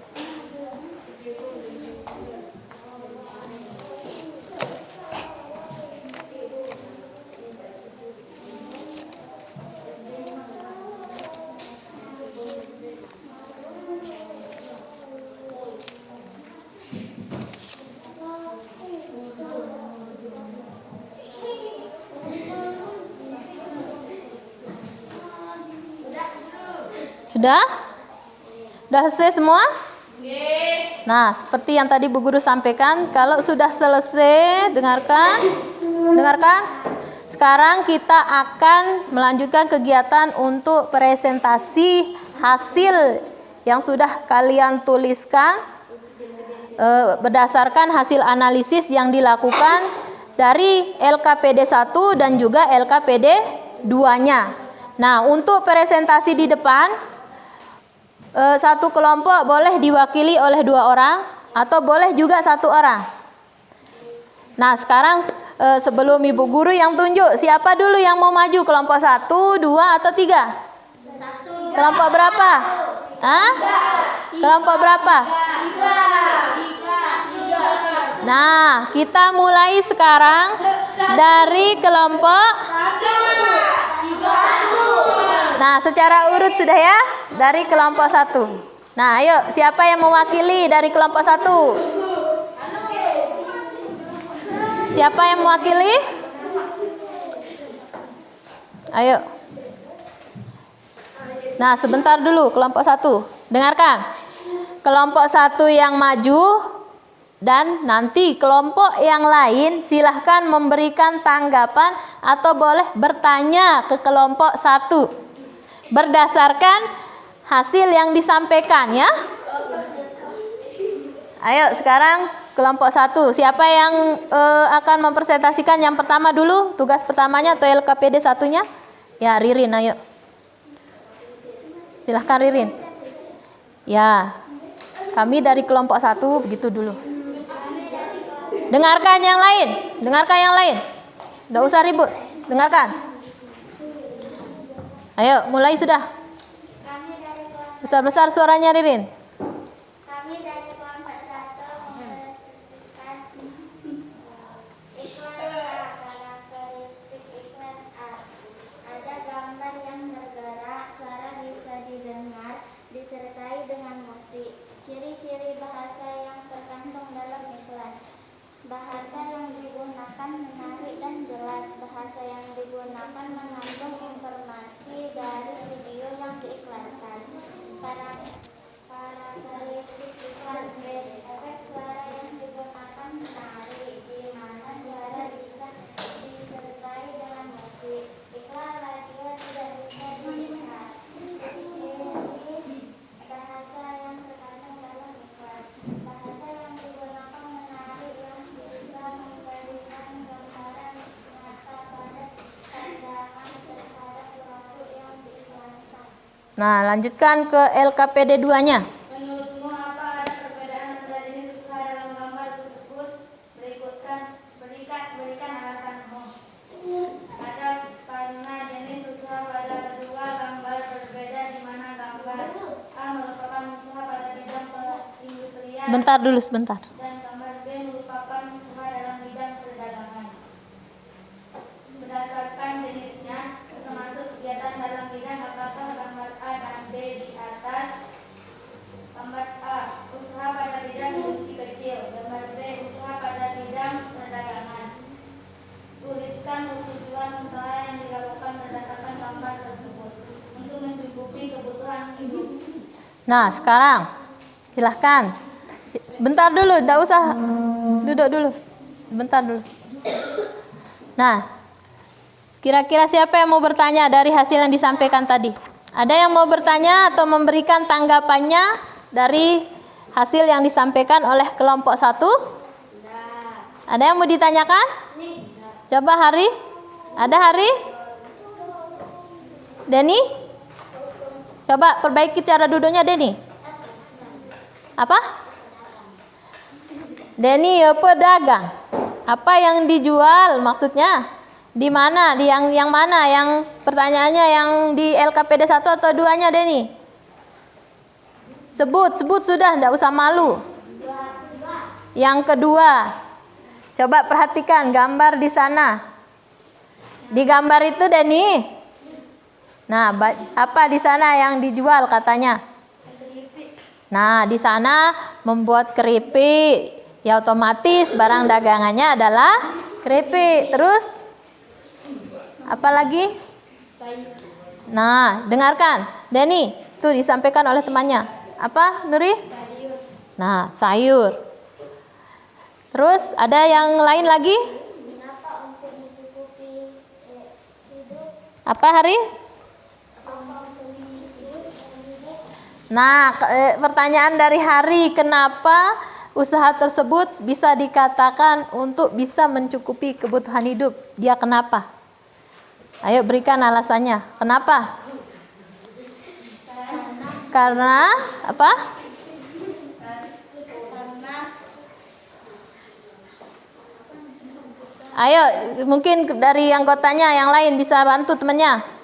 Sudah? Sudah selesai semua? Nah, seperti yang tadi Bu Guru sampaikan, kalau sudah selesai, dengarkan. Sekarang kita akan melanjutkan kegiatan untuk presentasi hasil yang sudah kalian tuliskan berdasarkan hasil analisis yang dilakukan dari LKPD 1 dan juga LKPD 2-nya. Nah, untuk presentasi di depan, satu kelompok boleh diwakili oleh 2 orang atau boleh juga 1 orang. Nah, sekarang sebelum Ibu Guru yang tunjuk, siapa dulu yang mau maju? Kelompok 1, 2 atau 3? 1. Kelompok berapa? Hah? Kelompok berapa? 3. Nah, kita mulai sekarang dari kelompok 1. Nah, secara urut sudah ya, dari kelompok 1. Nah, ayo, siapa yang mewakili dari kelompok 1? Siapa yang mewakili? Ayo. Nah, sebentar dulu kelompok 1. Dengarkan. Kelompok 1 yang maju dan nanti kelompok yang lain silahkan memberikan tanggapan atau boleh bertanya ke kelompok 1 berdasarkan hasil yang disampaikan ya. Ayo sekarang kelompok 1. Siapa yang akan mempresentasikan yang pertama dulu? Tugas pertamanya atau LKPD satunya? Ya, Ririn, ayo. Silahkan Ririn. Ya, kami dari kelompok 1 begitu dulu. Dengarkan yang lain. Dengarkan yang lain. Nggak usah ribut. Dengarkan. Ayo, mulai sudah. Besar-besar suaranya Ririn. Kami dari kelompok 1 mempresentasikan iklan A. Karakteristik iklan A. Ada gambar yang bergerak, suara bisa didengar, disertai dengan musik. Ciri-ciri bahasa yang terkandung dalam iklan. Bahasa yang digunakan menarik dan jelas. Bahasa yang digunakan mengandung informasi dari video yang diiklankan. Karakteristik iklan B. Efek suara yang digunakan menarik, di mana suara bisa disertai dengan musik. Iklan radio tidak bisa dilihat. Ciri bahasa yang terkandung dalam iklan. Bahasa yang digunakan menarik, yang bisa memberikan gambaran nyata pada pandangan terhadap produk yang diiklankan. Nah, lanjutkan ke LKPD 2-nya. Menurutmu apa ada perbedaan antara jenis usaha dalam gambar tersebut? Berikan alasanmu. Ada karena jenis usaha pada kedua gambar berbeda, di mana gambar A merupakan usaha pada bidang perindustrian Bentar dulu sebentar. dan gambar B merupakan usaha dalam bidang perdagangan. Berdasarkan jenisnya, termasuk kegiatan dalam bidang apakah gambar A dan B di atas? Gambar A, usaha pada bidang industri kecil. Gambar B, usaha pada bidang perdagangan. Tuliskan tujuan usaha yang dilakukan berdasarkan gambar tersebut untuk mencukupi kebutuhan hidup. Nah, sekarang silahkan. Sebentar dulu, enggak usah. Duduk dulu. Sebentar dulu. Nah, kira-kira siapa yang mau bertanya dari hasil yang disampaikan tadi? Ada yang mau bertanya atau memberikan tanggapannya dari hasil yang disampaikan oleh kelompok 1? Ada yang mau ditanyakan? Coba Hari. Ada Hari? Denny? Coba perbaiki cara duduknya Denny. Apa? Denny ya pedagang. Apa yang dijual maksudnya? Di mana? Di yang mana? Yang pertanyaannya yang di LKPD 1 atau 2-nya Denny? Sebut sudah, enggak usah malu. Yang kedua. Coba perhatikan gambar di sana. Di gambar itu Denny. Nah, apa di sana yang dijual katanya? Nah, di sana membuat keripik. Ya otomatis barang dagangannya adalah keripik. Terus apa lagi? Nah, dengarkan. Denny, tuh disampaikan oleh temannya. Apa, Nuri? Nah, sayur. Terus ada yang lain lagi? Kenapa untuk mencukupi hidup? Apa, Haris? Nah, pertanyaan dari Hari, kenapa usaha tersebut bisa dikatakan untuk bisa mencukupi kebutuhan hidup? Dia kenapa? Ayo berikan alasannya. Kenapa? Karena apa? Ayo, mungkin dari anggotanya yang lain bisa bantu temannya.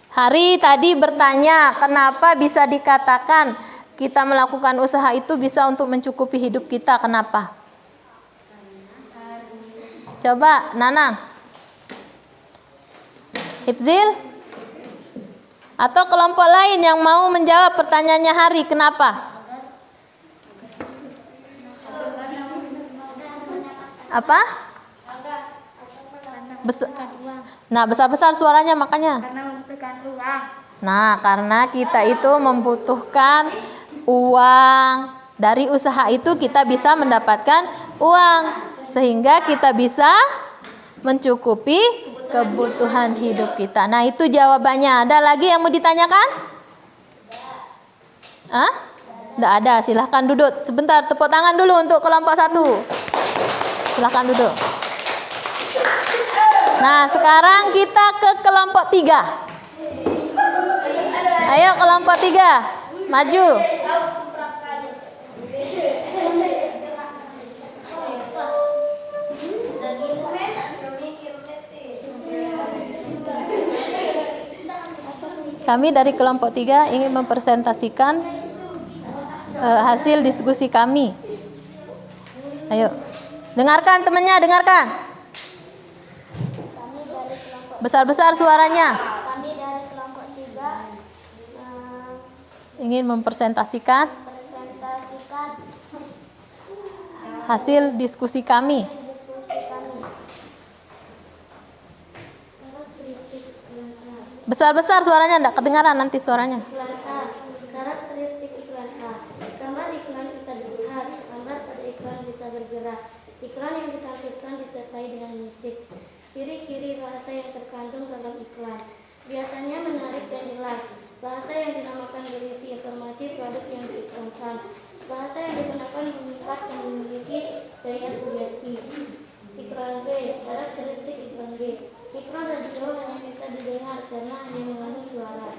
Hari tadi bertanya, kenapa bisa dikatakan kita melakukan usaha itu bisa untuk mencukupi hidup kita? Kenapa? Coba, Nanang. Hipzil? Atau kelompok lain yang mau menjawab pertanyaannya Hari, kenapa? Apa? Nah, besar-besar suaranya makanya. Karena membutuhkan uang. Nah, karena kita itu membutuhkan uang. Dari usaha itu kita bisa mendapatkan uang. Sehingga kita bisa mencukupi kebutuhan hidup kita. Nah, itu jawabannya. Ada lagi yang mau ditanyakan? Hah? Tidak ada. Silahkan duduk. Sebentar, tepuk tangan dulu untuk kelompok 1. Silahkan duduk. Nah, sekarang kita ke kelompok 3. Ayo kelompok 3, maju. Kami dari kelompok 3 ingin mempresentasikan hasil diskusi kami. Ayo, dengarkan temannya, dengarkan. Besar-besar suaranya. Kami dari kelompok 3 Ingin mempresentasikan presentasikan hasil diskusi kami. diskusi kami. Besar-besar suaranya, enggak kedengaran nanti suaranya. Iklan A. Karakteristik iklan A. Gambar iklan bisa dilihat, gambar pada iklan bisa bergerak. Iklan yang ditampilkan disertai dengan musik. Ciri-ciri bahasa yang terkandung dalam iklan. Biasanya menarik dan jelas. Bahasa yang dinamakan berisi informasi produk yang diiklankan. Bahasa yang digunakan memikat dan memiliki gaya sugesti. Iklan B. Karakteristik iklan B. Iklan radio hanya bisa didengar karena hanya mengandung suara.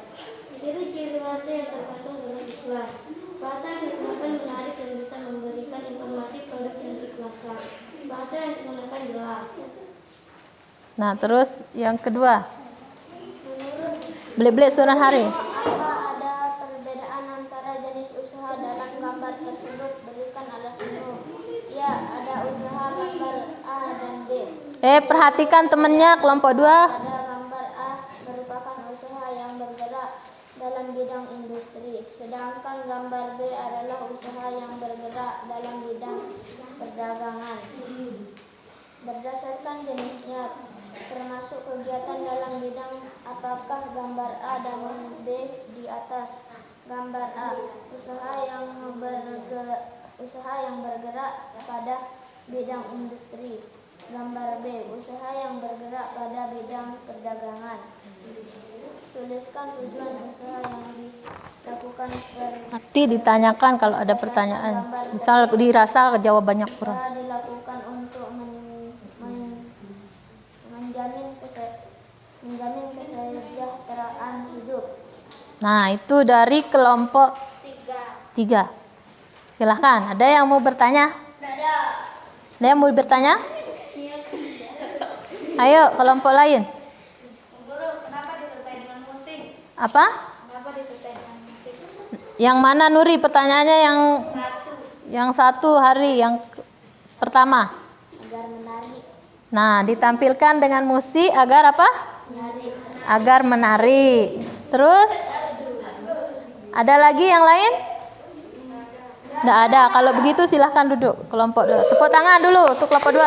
Ciri-ciri bahasa yang terkandung dalam iklan. Bahasa yang digunakan menarik dan bisa memberikan informasi produk yang diiklankan. Bahasa yang digunakan jelas. Nah, terus yang kedua. Belik-belik suara hari. Apa ada perbedaan antara jenis usaha dalam gambar tersebut? Berikan alasanmu. Ya, ada usaha gambar A dan B. Perhatikan temennya kelompok 2. Ada gambar A merupakan usaha yang bergerak dalam bidang industri, sedangkan gambar B adalah usaha yang bergerak dalam bidang perdagangan. Berdasarkan jenisnya, termasuk kegiatan dalam bidang apakah gambar A dan B di atas? Gambar A, usaha yang bergerak pada bidang industri. Gambar B, usaha yang bergerak pada bidang perdagangan. Tuliskan tujuan usaha yang dilakukan Nanti ditanyakan kalau ada pertanyaan. Misal dirasa jawabannya kurang. usaha dilakukan untuk menjamin kesejahteraan hidup. Nah, itu dari kelompok 3. Silahkan, ada yang mau bertanya? Ada yang mau bertanya? Ayo, kelompok lain. Guru, kenapa disertai dengan musik? Apa? Kenapa disertai dengan musik? Yang mana Nuri? Pertanyaannya yang satu hari, yang pertama. Agar menarik. Nah, ditampilkan dengan musik agar apa? Agar menarik. Terus? Ada lagi yang lain? Tidak ada. Kalau begitu silahkan duduk kelompok 2. Tepuk tangan dulu untuk kelompok 2.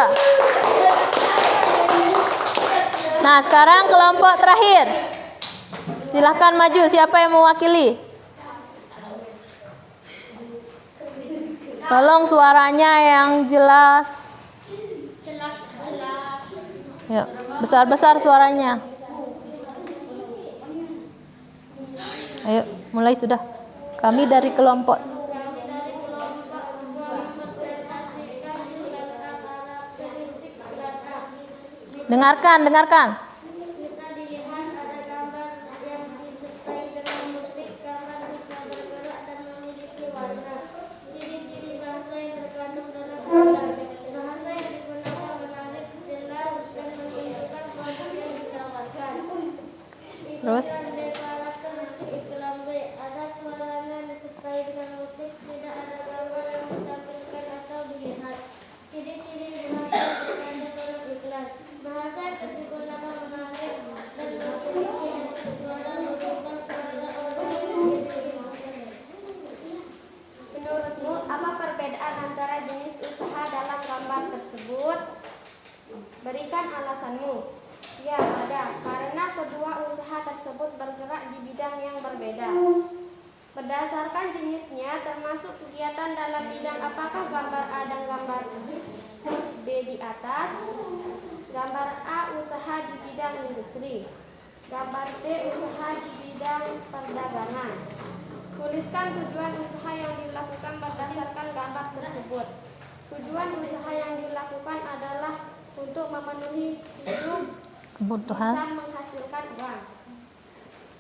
Nah, sekarang kelompok terakhir. Silahkan maju. Siapa yang mewakili? Tolong suaranya yang jelas. Yuk, besar-besar suaranya. Ayo, mulai sudah. Kami dari kelompok. Dengarkan. Bisa dilihat ada gambar yang disertai dengan musik. Gambar bisa bergerak dan memiliki warna. Ciri-ciri bahasa yang terkandung dalam iklan. Bahasa yang digunakan menarik, jelas, dan menunjukkan produk yang ditawarkan. Terus? Iklan B, karakteristik iklan B. Ada suaranya disertai dengan musik. Tidak ada gambar yang ditampilkan atau dilihat. Ciri-ciri bahasa yang terkandung dalam iklan. Bahasa yang digunakan menarik dan memiliki suara berupa suara orang yang memiliki maksud. Menurutmu, apa perbedaan antara jenis usaha dalam gambar tersebut? Berikan alasanmu. Ya, ada. Karena kedua usaha tersebut bergerak di bidang yang berbeda. Berdasarkan jenisnya, termasuk kegiatan dalam bidang apakah gambar A dan gambar B di atas. Gambar A usaha di bidang industri. Gambar B usaha di bidang perdagangan. Tuliskan tujuan usaha yang dilakukan berdasarkan gambar tersebut. Tujuan usaha yang dilakukan adalah untuk memenuhi hidup, Kebutuhan. bisa menghasilkan uang.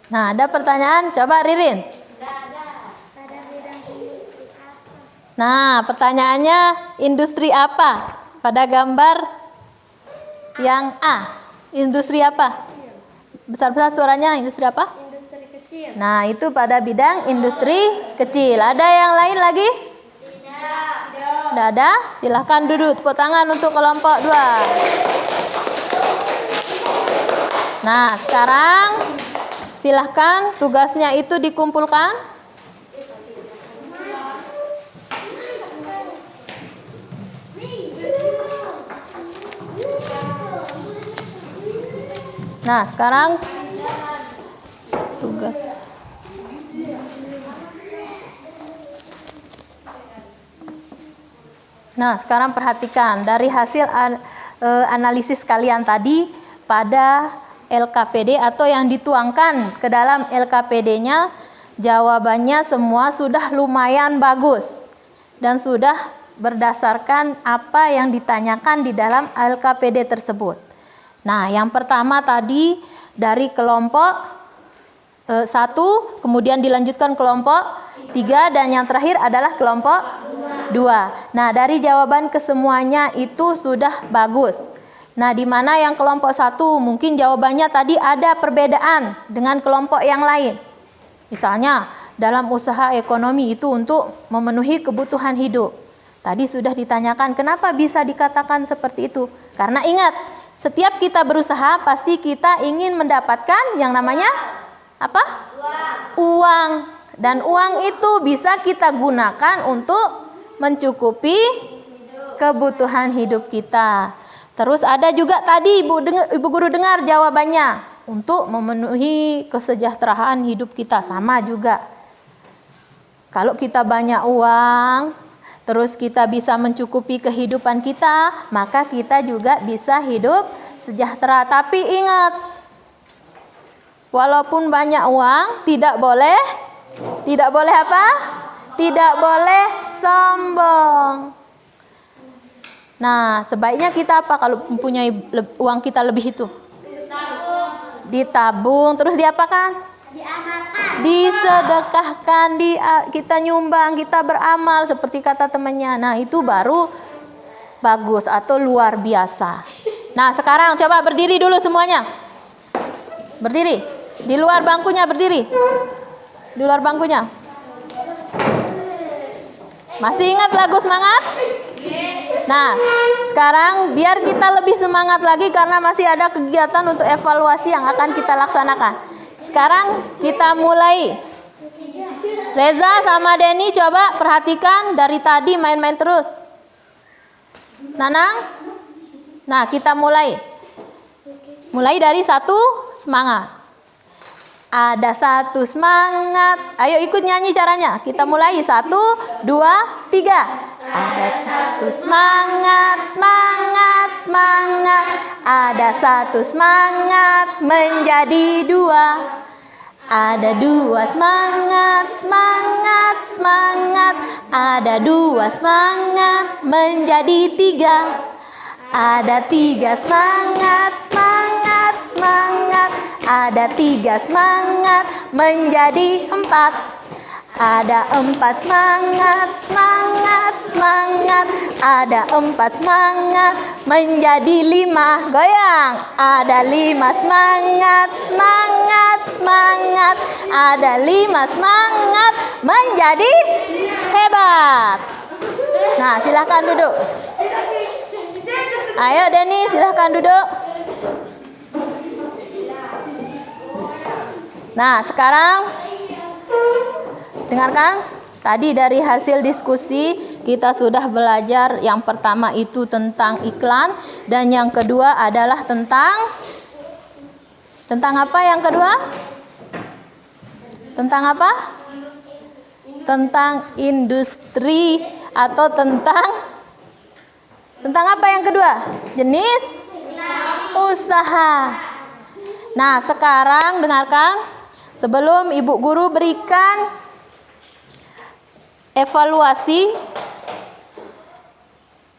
Nah, ada pertanyaan? Coba Ririn. Pada bidang industri apa? Nah, pertanyaannya industri apa? Pada gambar yang A. Industri apa? Besar-besar suaranya, industri apa? Industri kecil. Nah, itu pada bidang industri kecil. Ada yang lain lagi? Tidak ada? Silahkan duduk. Tepuk tangan untuk kelompok 2. Nah, sekarang silahkan tugasnya itu dikumpulkan. Nah, sekarang tugas. Nah, sekarang perhatikan dari hasil analisis kalian tadi pada LKPD atau yang dituangkan ke dalam LKPD-nya, jawabannya semua sudah lumayan bagus dan sudah berdasarkan apa yang ditanyakan di dalam LKPD tersebut. Nah, yang pertama tadi dari kelompok 1, kemudian dilanjutkan kelompok 3, dan yang terakhir adalah kelompok 2. Nah, dari jawaban kesemuanya itu sudah bagus. Nah, di mana yang kelompok 1 mungkin jawabannya tadi ada perbedaan dengan kelompok yang lain. Misalnya, dalam usaha ekonomi itu untuk memenuhi kebutuhan hidup. Tadi sudah ditanyakan kenapa bisa dikatakan seperti itu. Karena ingat, setiap kita berusaha pasti kita ingin mendapatkan yang namanya apa? Uang. Dan uang itu bisa kita gunakan untuk mencukupi kebutuhan hidup kita. Terus ada juga tadi Ibu Guru dengar jawabannya untuk memenuhi kesejahteraan hidup kita, sama juga. Kalau kita banyak uang, terus kita bisa mencukupi kehidupan kita, maka kita juga bisa hidup sejahtera. Tapi ingat, walaupun banyak uang, tidak boleh apa? Tidak boleh sombong. Nah, sebaiknya kita apa kalau mempunyai uang kita lebih itu? Ditabung. Terus diapakan? Diamalkan. Disedekahkan, kita nyumbang, kita beramal seperti kata temannya. Nah, itu baru bagus atau luar biasa. Nah, sekarang coba berdiri dulu semuanya. Berdiri. Di luar bangkunya berdiri. Di luar bangkunya. Masih ingat lagu semangat? Nah, sekarang biar kita lebih semangat lagi karena masih ada kegiatan untuk evaluasi yang akan kita laksanakan. Sekarang kita mulai. Reza sama Denny coba perhatikan dari tadi main-main terus. Nanang? Nah, kita mulai. Mulai dari 1 semangat. Ada 1 semangat. Ayo ikut nyanyi caranya. Kita mulai 1, 2, 3. Ada 1 semangat, semangat, semangat. Ada 1 semangat menjadi 2. Ada 2 semangat, semangat, semangat. Ada 2 semangat menjadi 3. Ada 3 semangat, semangat, semangat. Ada 3 semangat menjadi 4. Ada 4 semangat, semangat, semangat. Ada 4 semangat menjadi 5. Goyang. Ada 5 semangat, semangat, semangat. Ada 5 semangat menjadi hebat. Nah, silahkan duduk. Ayo Denny, silahkan duduk. Nah, sekarang dengarkan. Tadi dari hasil diskusi kita sudah belajar yang pertama itu tentang iklan dan yang kedua adalah tentang Tentang apa yang kedua? Tentang apa? Tentang industri atau tentang apa yang kedua? Jenis usaha. Nah, sekarang dengarkan sebelum Ibu Guru berikan evaluasi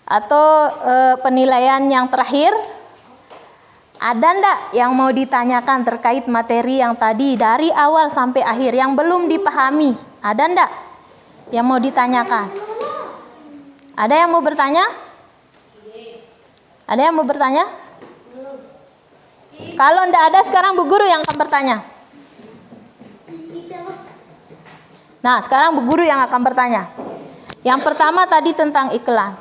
atau penilaian yang terakhir. Ada ndak yang mau ditanyakan terkait materi yang tadi dari awal sampai akhir yang belum dipahami? Ada ndak yang mau ditanyakan? Ada yang mau bertanya? Ada yang mau bertanya? Kalau ndak ada, sekarang Bu Guru yang akan bertanya. Nah, sekarang Bu Guru yang akan bertanya. Yang pertama tadi tentang iklan.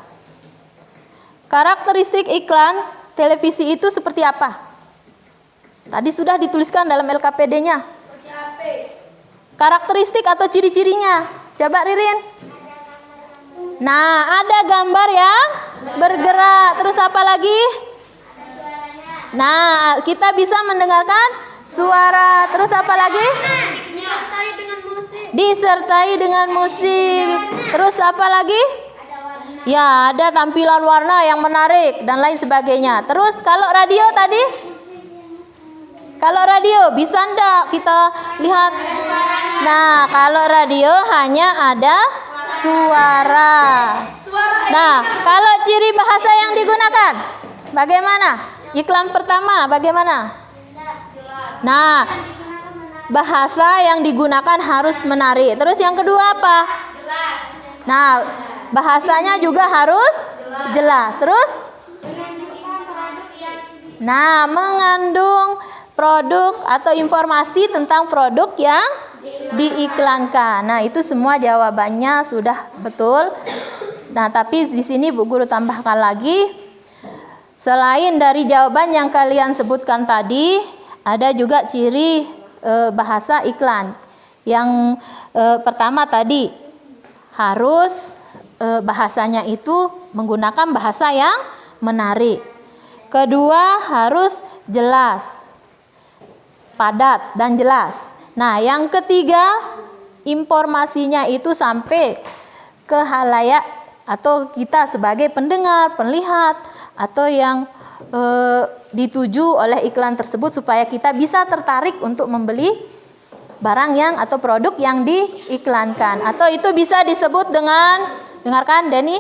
Karakteristik iklan televisi itu seperti apa? Tadi sudah dituliskan dalam LKPD-nya. Karakteristik atau ciri-cirinya. Coba Ririn. Nah, ada gambar yang bergerak. Terus apa lagi? Nah, kita bisa mendengarkan suara. Terus apa lagi? Disertai dengan musik. Terus apa lagi? Ya, ada tampilan warna yang menarik dan lain sebagainya. Terus kalau radio tadi? Kalau radio bisa enggak kita lihat? Nah, kalau radio hanya ada suara. Nah, kalau ciri bahasa yang digunakan bagaimana? Iklan pertama bagaimana? Nah, bahasa yang digunakan harus menarik. Terus yang kedua apa? Nah, bahasanya juga harus jelas. Terus? Nah, mengandung produk atau informasi tentang produk yang diiklankan. Nah, itu semua jawabannya sudah betul. Nah, tapi di sini Bu Guru tambahkan lagi, selain dari jawaban yang kalian sebutkan tadi, ada juga ciri bahasa iklan. Yang pertama tadi harus bahasanya itu menggunakan bahasa yang menarik. Kedua, harus jelas, padat dan jelas. Nah, yang ketiga, informasinya itu sampai ke halayak atau kita sebagai pendengar, penlihat atau yang dituju oleh iklan tersebut supaya kita bisa tertarik untuk membeli barang yang atau produk yang diiklankan. Atau itu bisa disebut dengan, dengarkan Denny.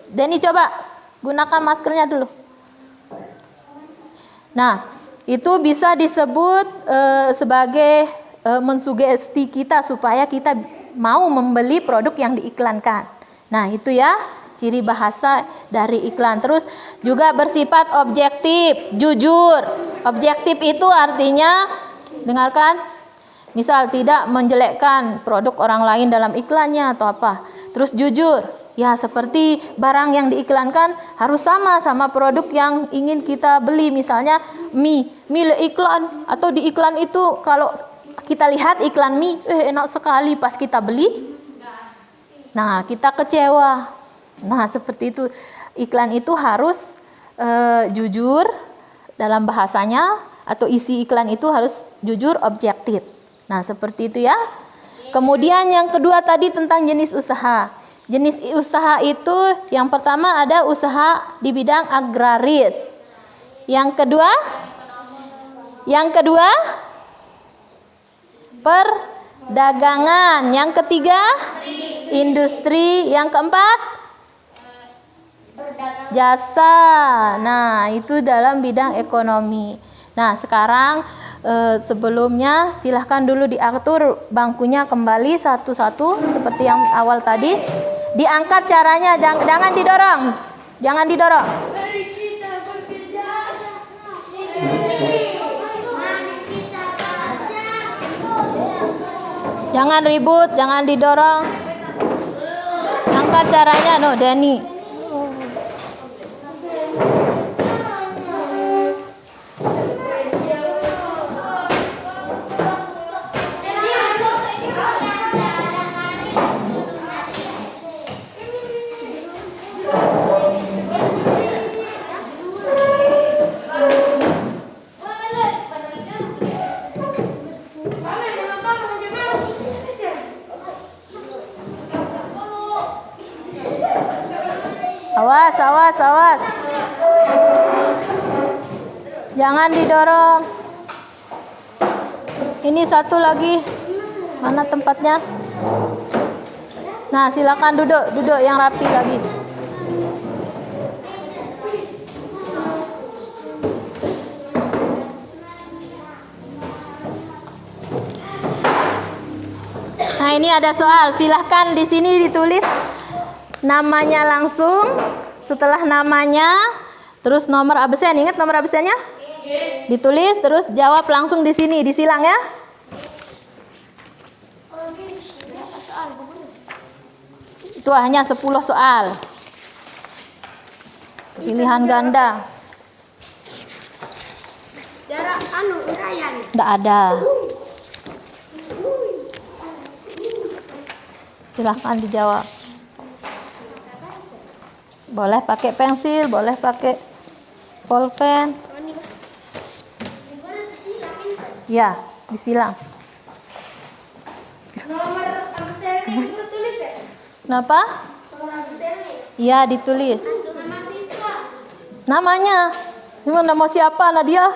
Denny coba gunakan maskernya dulu. Nah, itu bisa disebut sebagai mensugesti kita supaya kita mau membeli produk yang diiklankan. Nah, itu ya ciri bahasa dari iklan. Terus juga bersifat objektif, jujur. Objektif itu artinya, dengarkan, misal tidak menjelekkan produk orang lain dalam iklannya atau apa. Terus jujur, ya seperti barang yang diiklankan harus sama produk yang ingin kita beli. Misalnya mie iklan atau di iklan itu kalau kita lihat iklan mie, enak sekali, pas kita beli, nah kita kecewa. Nah seperti itu, iklan itu harus jujur dalam bahasanya atau isi iklan itu harus jujur, objektif. Nah, seperti itu ya. Kemudian yang kedua tadi tentang jenis usaha. Jenis usaha itu yang pertama ada usaha di bidang agraris. Yang kedua perdagangan. Yang ketiga industri. Yang keempat jasa. Nah, itu dalam bidang ekonomi. Nah, sekarang sebelumnya silahkan dulu diatur bangkunya kembali satu-satu seperti yang awal tadi. Diangkat caranya, jangan didorong. Jangan didorong. Jangan ribut, jangan didorong. Angkat caranya, no, Denny. Awas, awas, awas. Jangan didorong. Ini satu lagi. Mana tempatnya? Nah, silakan duduk, duduk yang rapi lagi. Nah, ini ada soal. Silahkan di sini ditulis namanya langsung. Setelah namanya, terus nomor absen. Ingat nomor absennya? Ditulis, terus jawab langsung di sini, disilang ya. Itu hanya 10 soal. Pilihan ganda. Jarak uraian. Tidak ada. Silahkan dijawab. Boleh pakai pensil, boleh pakai pulpen. Ya, disilang. Nomor absennya juga tulis ya? Kenapa? Nomor absennya. Ya, ditulis. Dengan mahasiswa. Namanya. Ini nama siapa, Nadia?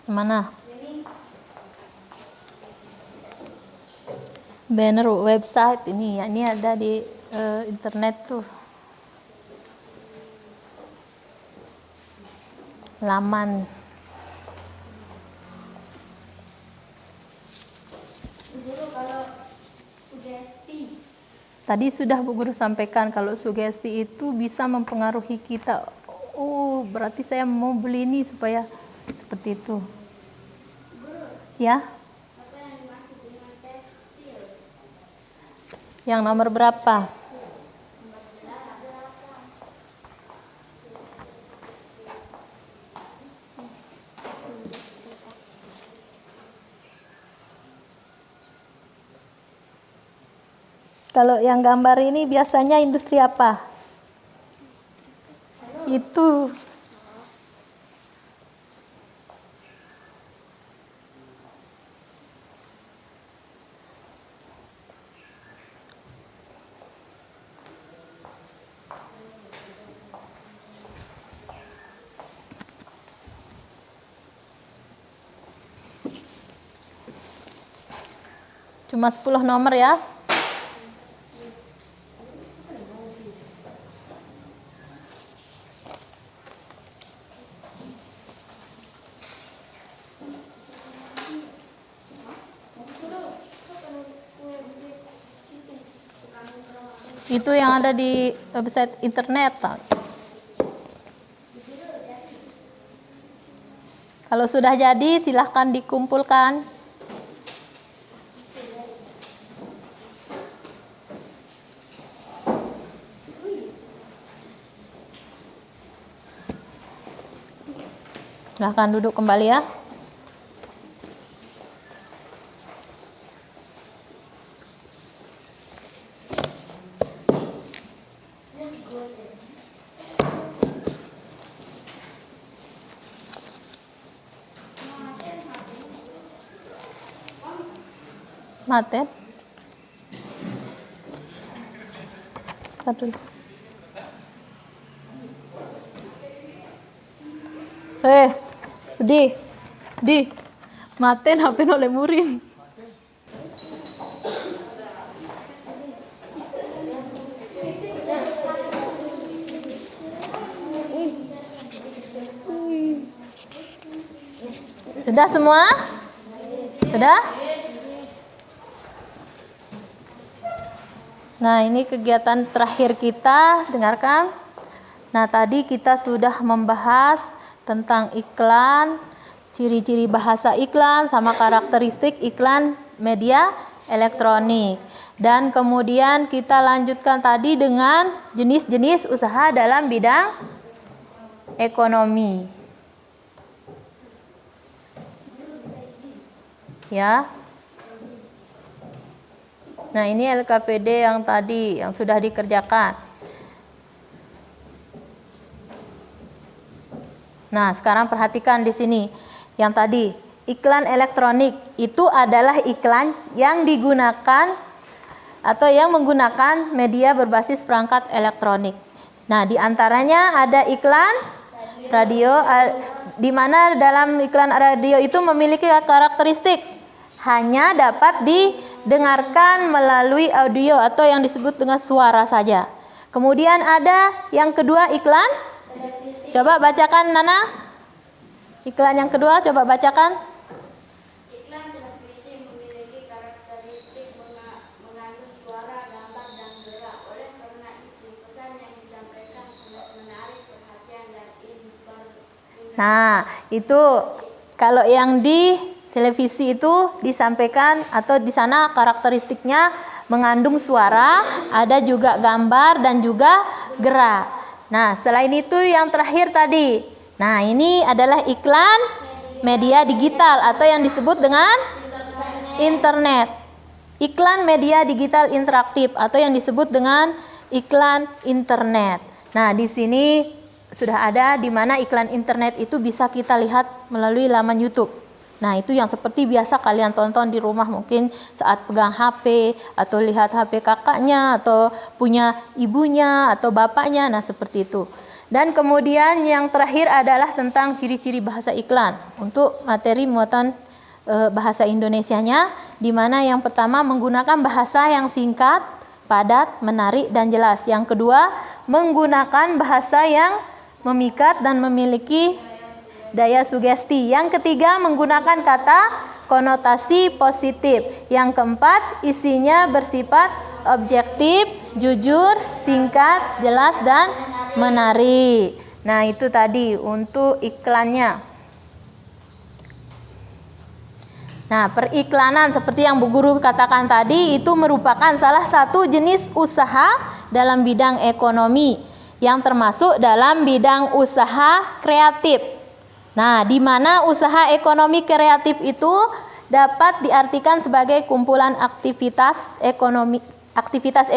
Mana? Banner website ini ya, ini ada di internet tuh. Laman. Guru kalau sugesti. Tadi sudah Bu Guru sampaikan kalau sugesti itu bisa mempengaruhi kita. Oh, berarti saya mau beli ini supaya seperti itu. Ya? Apa yang dimaksud dengan tekstil? Yang nomor berapa? Kalau yang gambar ini biasanya industri apa? Itu. Cuma 10 nomor ya. Itu yang ada di website internet. Kalau sudah jadi silahkan dikumpulkan. Silahkan duduk kembali ya. Maten. Satu. Di. Maten HP no lemurin. Sudah semua? Sudah? Nah, ini kegiatan terakhir kita, dengarkan. Nah, tadi kita sudah membahas tentang iklan, ciri-ciri bahasa iklan, sama karakteristik iklan media elektronik. Dan kemudian kita lanjutkan tadi dengan jenis-jenis usaha dalam bidang ekonomi. Ya. Nah, ini LKPD yang tadi yang sudah dikerjakan. Nah, sekarang perhatikan di sini. Yang tadi, iklan elektronik itu adalah iklan yang digunakan atau yang menggunakan media berbasis perangkat elektronik. Nah, di antaranya ada iklan radio, di mana dalam iklan radio itu memiliki karakteristik hanya dapat didengarkan melalui audio atau yang disebut dengan suara saja. Kemudian ada yang kedua iklan. Coba bacakan Nana. Iklan yang kedua coba bacakan. Iklan televisi memiliki karakteristik mengandung suara, gambar, dan gerak. Oleh karena itu, pesan yang disampaikan sangat menarik perhatian dan Nah, itu kalau yang di televisi itu disampaikan atau di sana karakteristiknya mengandung suara, ada juga gambar dan juga gerak. Nah, selain itu yang terakhir tadi. Nah, ini adalah iklan media digital atau yang disebut dengan internet. Iklan media digital interaktif atau yang disebut dengan iklan internet. Nah, di sini sudah ada di mana iklan internet itu bisa kita lihat melalui laman YouTube. Nah, itu yang seperti biasa kalian tonton di rumah mungkin saat pegang HP atau lihat HP kakaknya atau punya ibunya atau bapaknya. Nah, seperti itu. Dan kemudian yang terakhir adalah tentang ciri-ciri bahasa iklan untuk materi muatan bahasa Indonesianya, di mana yang pertama menggunakan bahasa yang singkat, padat, menarik, dan jelas. Yang kedua, menggunakan bahasa yang memikat dan memiliki daya sugesti. Yang ketiga, menggunakan kata konotasi positif. Yang keempat, isinya bersifat objektif, jujur, singkat, jelas, dan menarik. Nah, itu tadi untuk iklannya. Nah, periklanan seperti yang Bu Guru katakan tadi itu merupakan salah satu jenis usaha dalam bidang ekonomi yang termasuk dalam bidang usaha kreatif. Nah, di mana usaha ekonomi kreatif itu dapat diartikan sebagai kumpulan aktivitas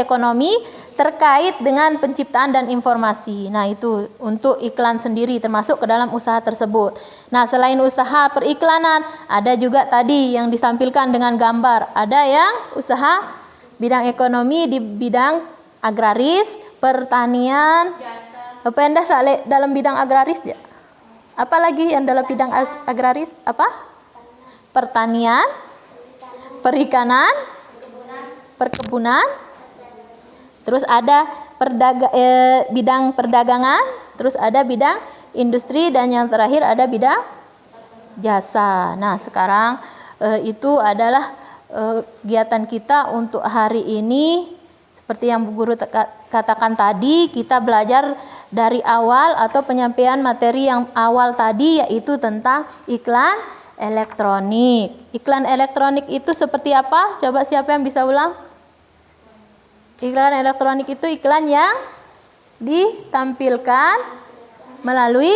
ekonomi terkait dengan penciptaan dan informasi. Nah, itu untuk iklan sendiri termasuk ke dalam usaha tersebut. Nah, selain usaha periklanan, ada juga tadi yang ditampilkan dengan gambar. Ada yang usaha bidang ekonomi di bidang agraris, pertanian, pendah sale dalam bidang agraris ya. Apa lagi yang dalam bidang agraris? Apa? Pertanian, perikanan, perkebunan, terus ada bidang perdagangan, terus ada bidang industri, dan yang terakhir ada bidang jasa. Nah, sekarang itu adalah kegiatan kita untuk hari ini. Seperti yang Bu Guru katakan tadi, kita belajar dari awal atau penyampaian materi yang awal tadi, yaitu tentang iklan elektronik. Iklan elektronik itu seperti apa? Coba siapa yang bisa ulang? Iklan elektronik itu iklan yang ditampilkan melalui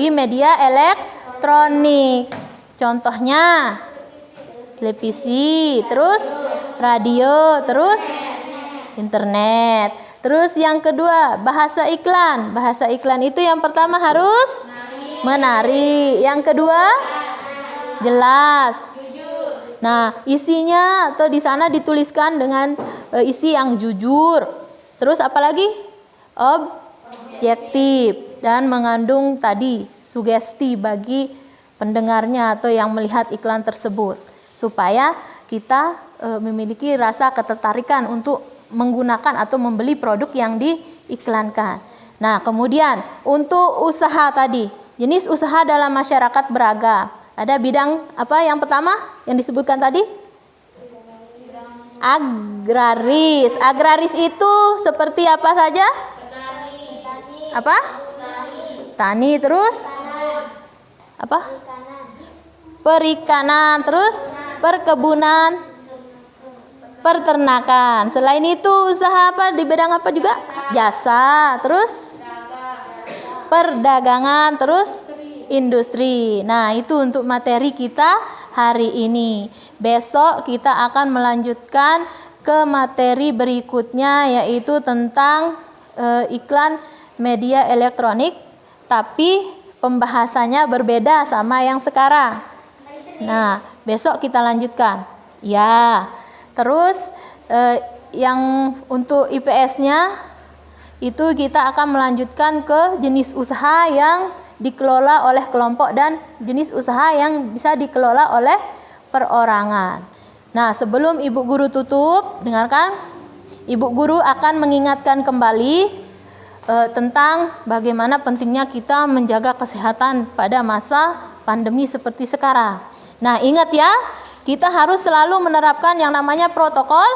media elektronik. Contohnya televisi, terus radio, terus internet. Terus yang kedua, bahasa iklan. Bahasa iklan itu yang pertama harus menarik. Yang kedua, jelas. Nah, isinya atau di sana dituliskan dengan isi yang jujur. Terus apalagi? Objektif dan mengandung tadi sugesti bagi pendengarnya atau yang melihat iklan tersebut, supaya kita memiliki rasa ketertarikan untuk menggunakan atau membeli produk yang diiklankan. Nah, kemudian untuk usaha tadi, jenis usaha dalam masyarakat beragam. Ada bidang apa yang pertama yang disebutkan tadi? Agraris. Agraris itu seperti apa saja? Apa? Tani, terus apa? Perikanan, terus perkebunan, peternakan. Selain itu usaha apa di bidang apa juga? Jasa, terus perdagangan, terus industri. Nah, itu untuk materi kita hari ini. Besok kita akan melanjutkan ke materi berikutnya, yaitu tentang iklan media elektronik, tapi pembahasannya berbeda sama yang sekarang. Nah, besok kita lanjutkan. Ya, terus yang untuk IPS-nya itu kita akan melanjutkan ke jenis usaha yang dikelola oleh kelompok dan jenis usaha yang bisa dikelola oleh perorangan. Nah, sebelum Ibu Guru tutup, dengarkan. Ibu Guru akan mengingatkan kembali tentang bagaimana pentingnya kita menjaga kesehatan pada masa pandemi seperti sekarang. Nah, ingat ya, kita harus selalu menerapkan yang namanya protokol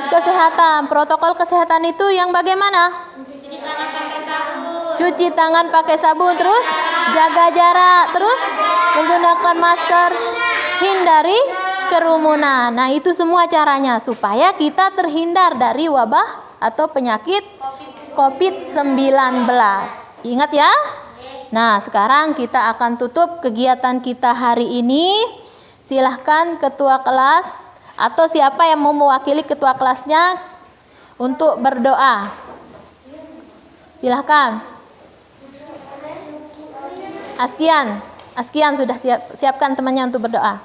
kesehatan. Protokol kesehatan itu yang bagaimana? Cuci tangan pakai sabun, terus jaga jarak, terus menggunakan masker, hindari kerumunan. Nah, itu semua caranya supaya kita terhindar dari wabah atau penyakit COVID-19. Ingat ya? Nah, sekarang kita akan tutup kegiatan kita hari ini. Silahkan ketua kelas atau siapa yang mau mewakili ketua kelasnya untuk berdoa. Silahkan. Askian sudah siapkan temannya untuk berdoa.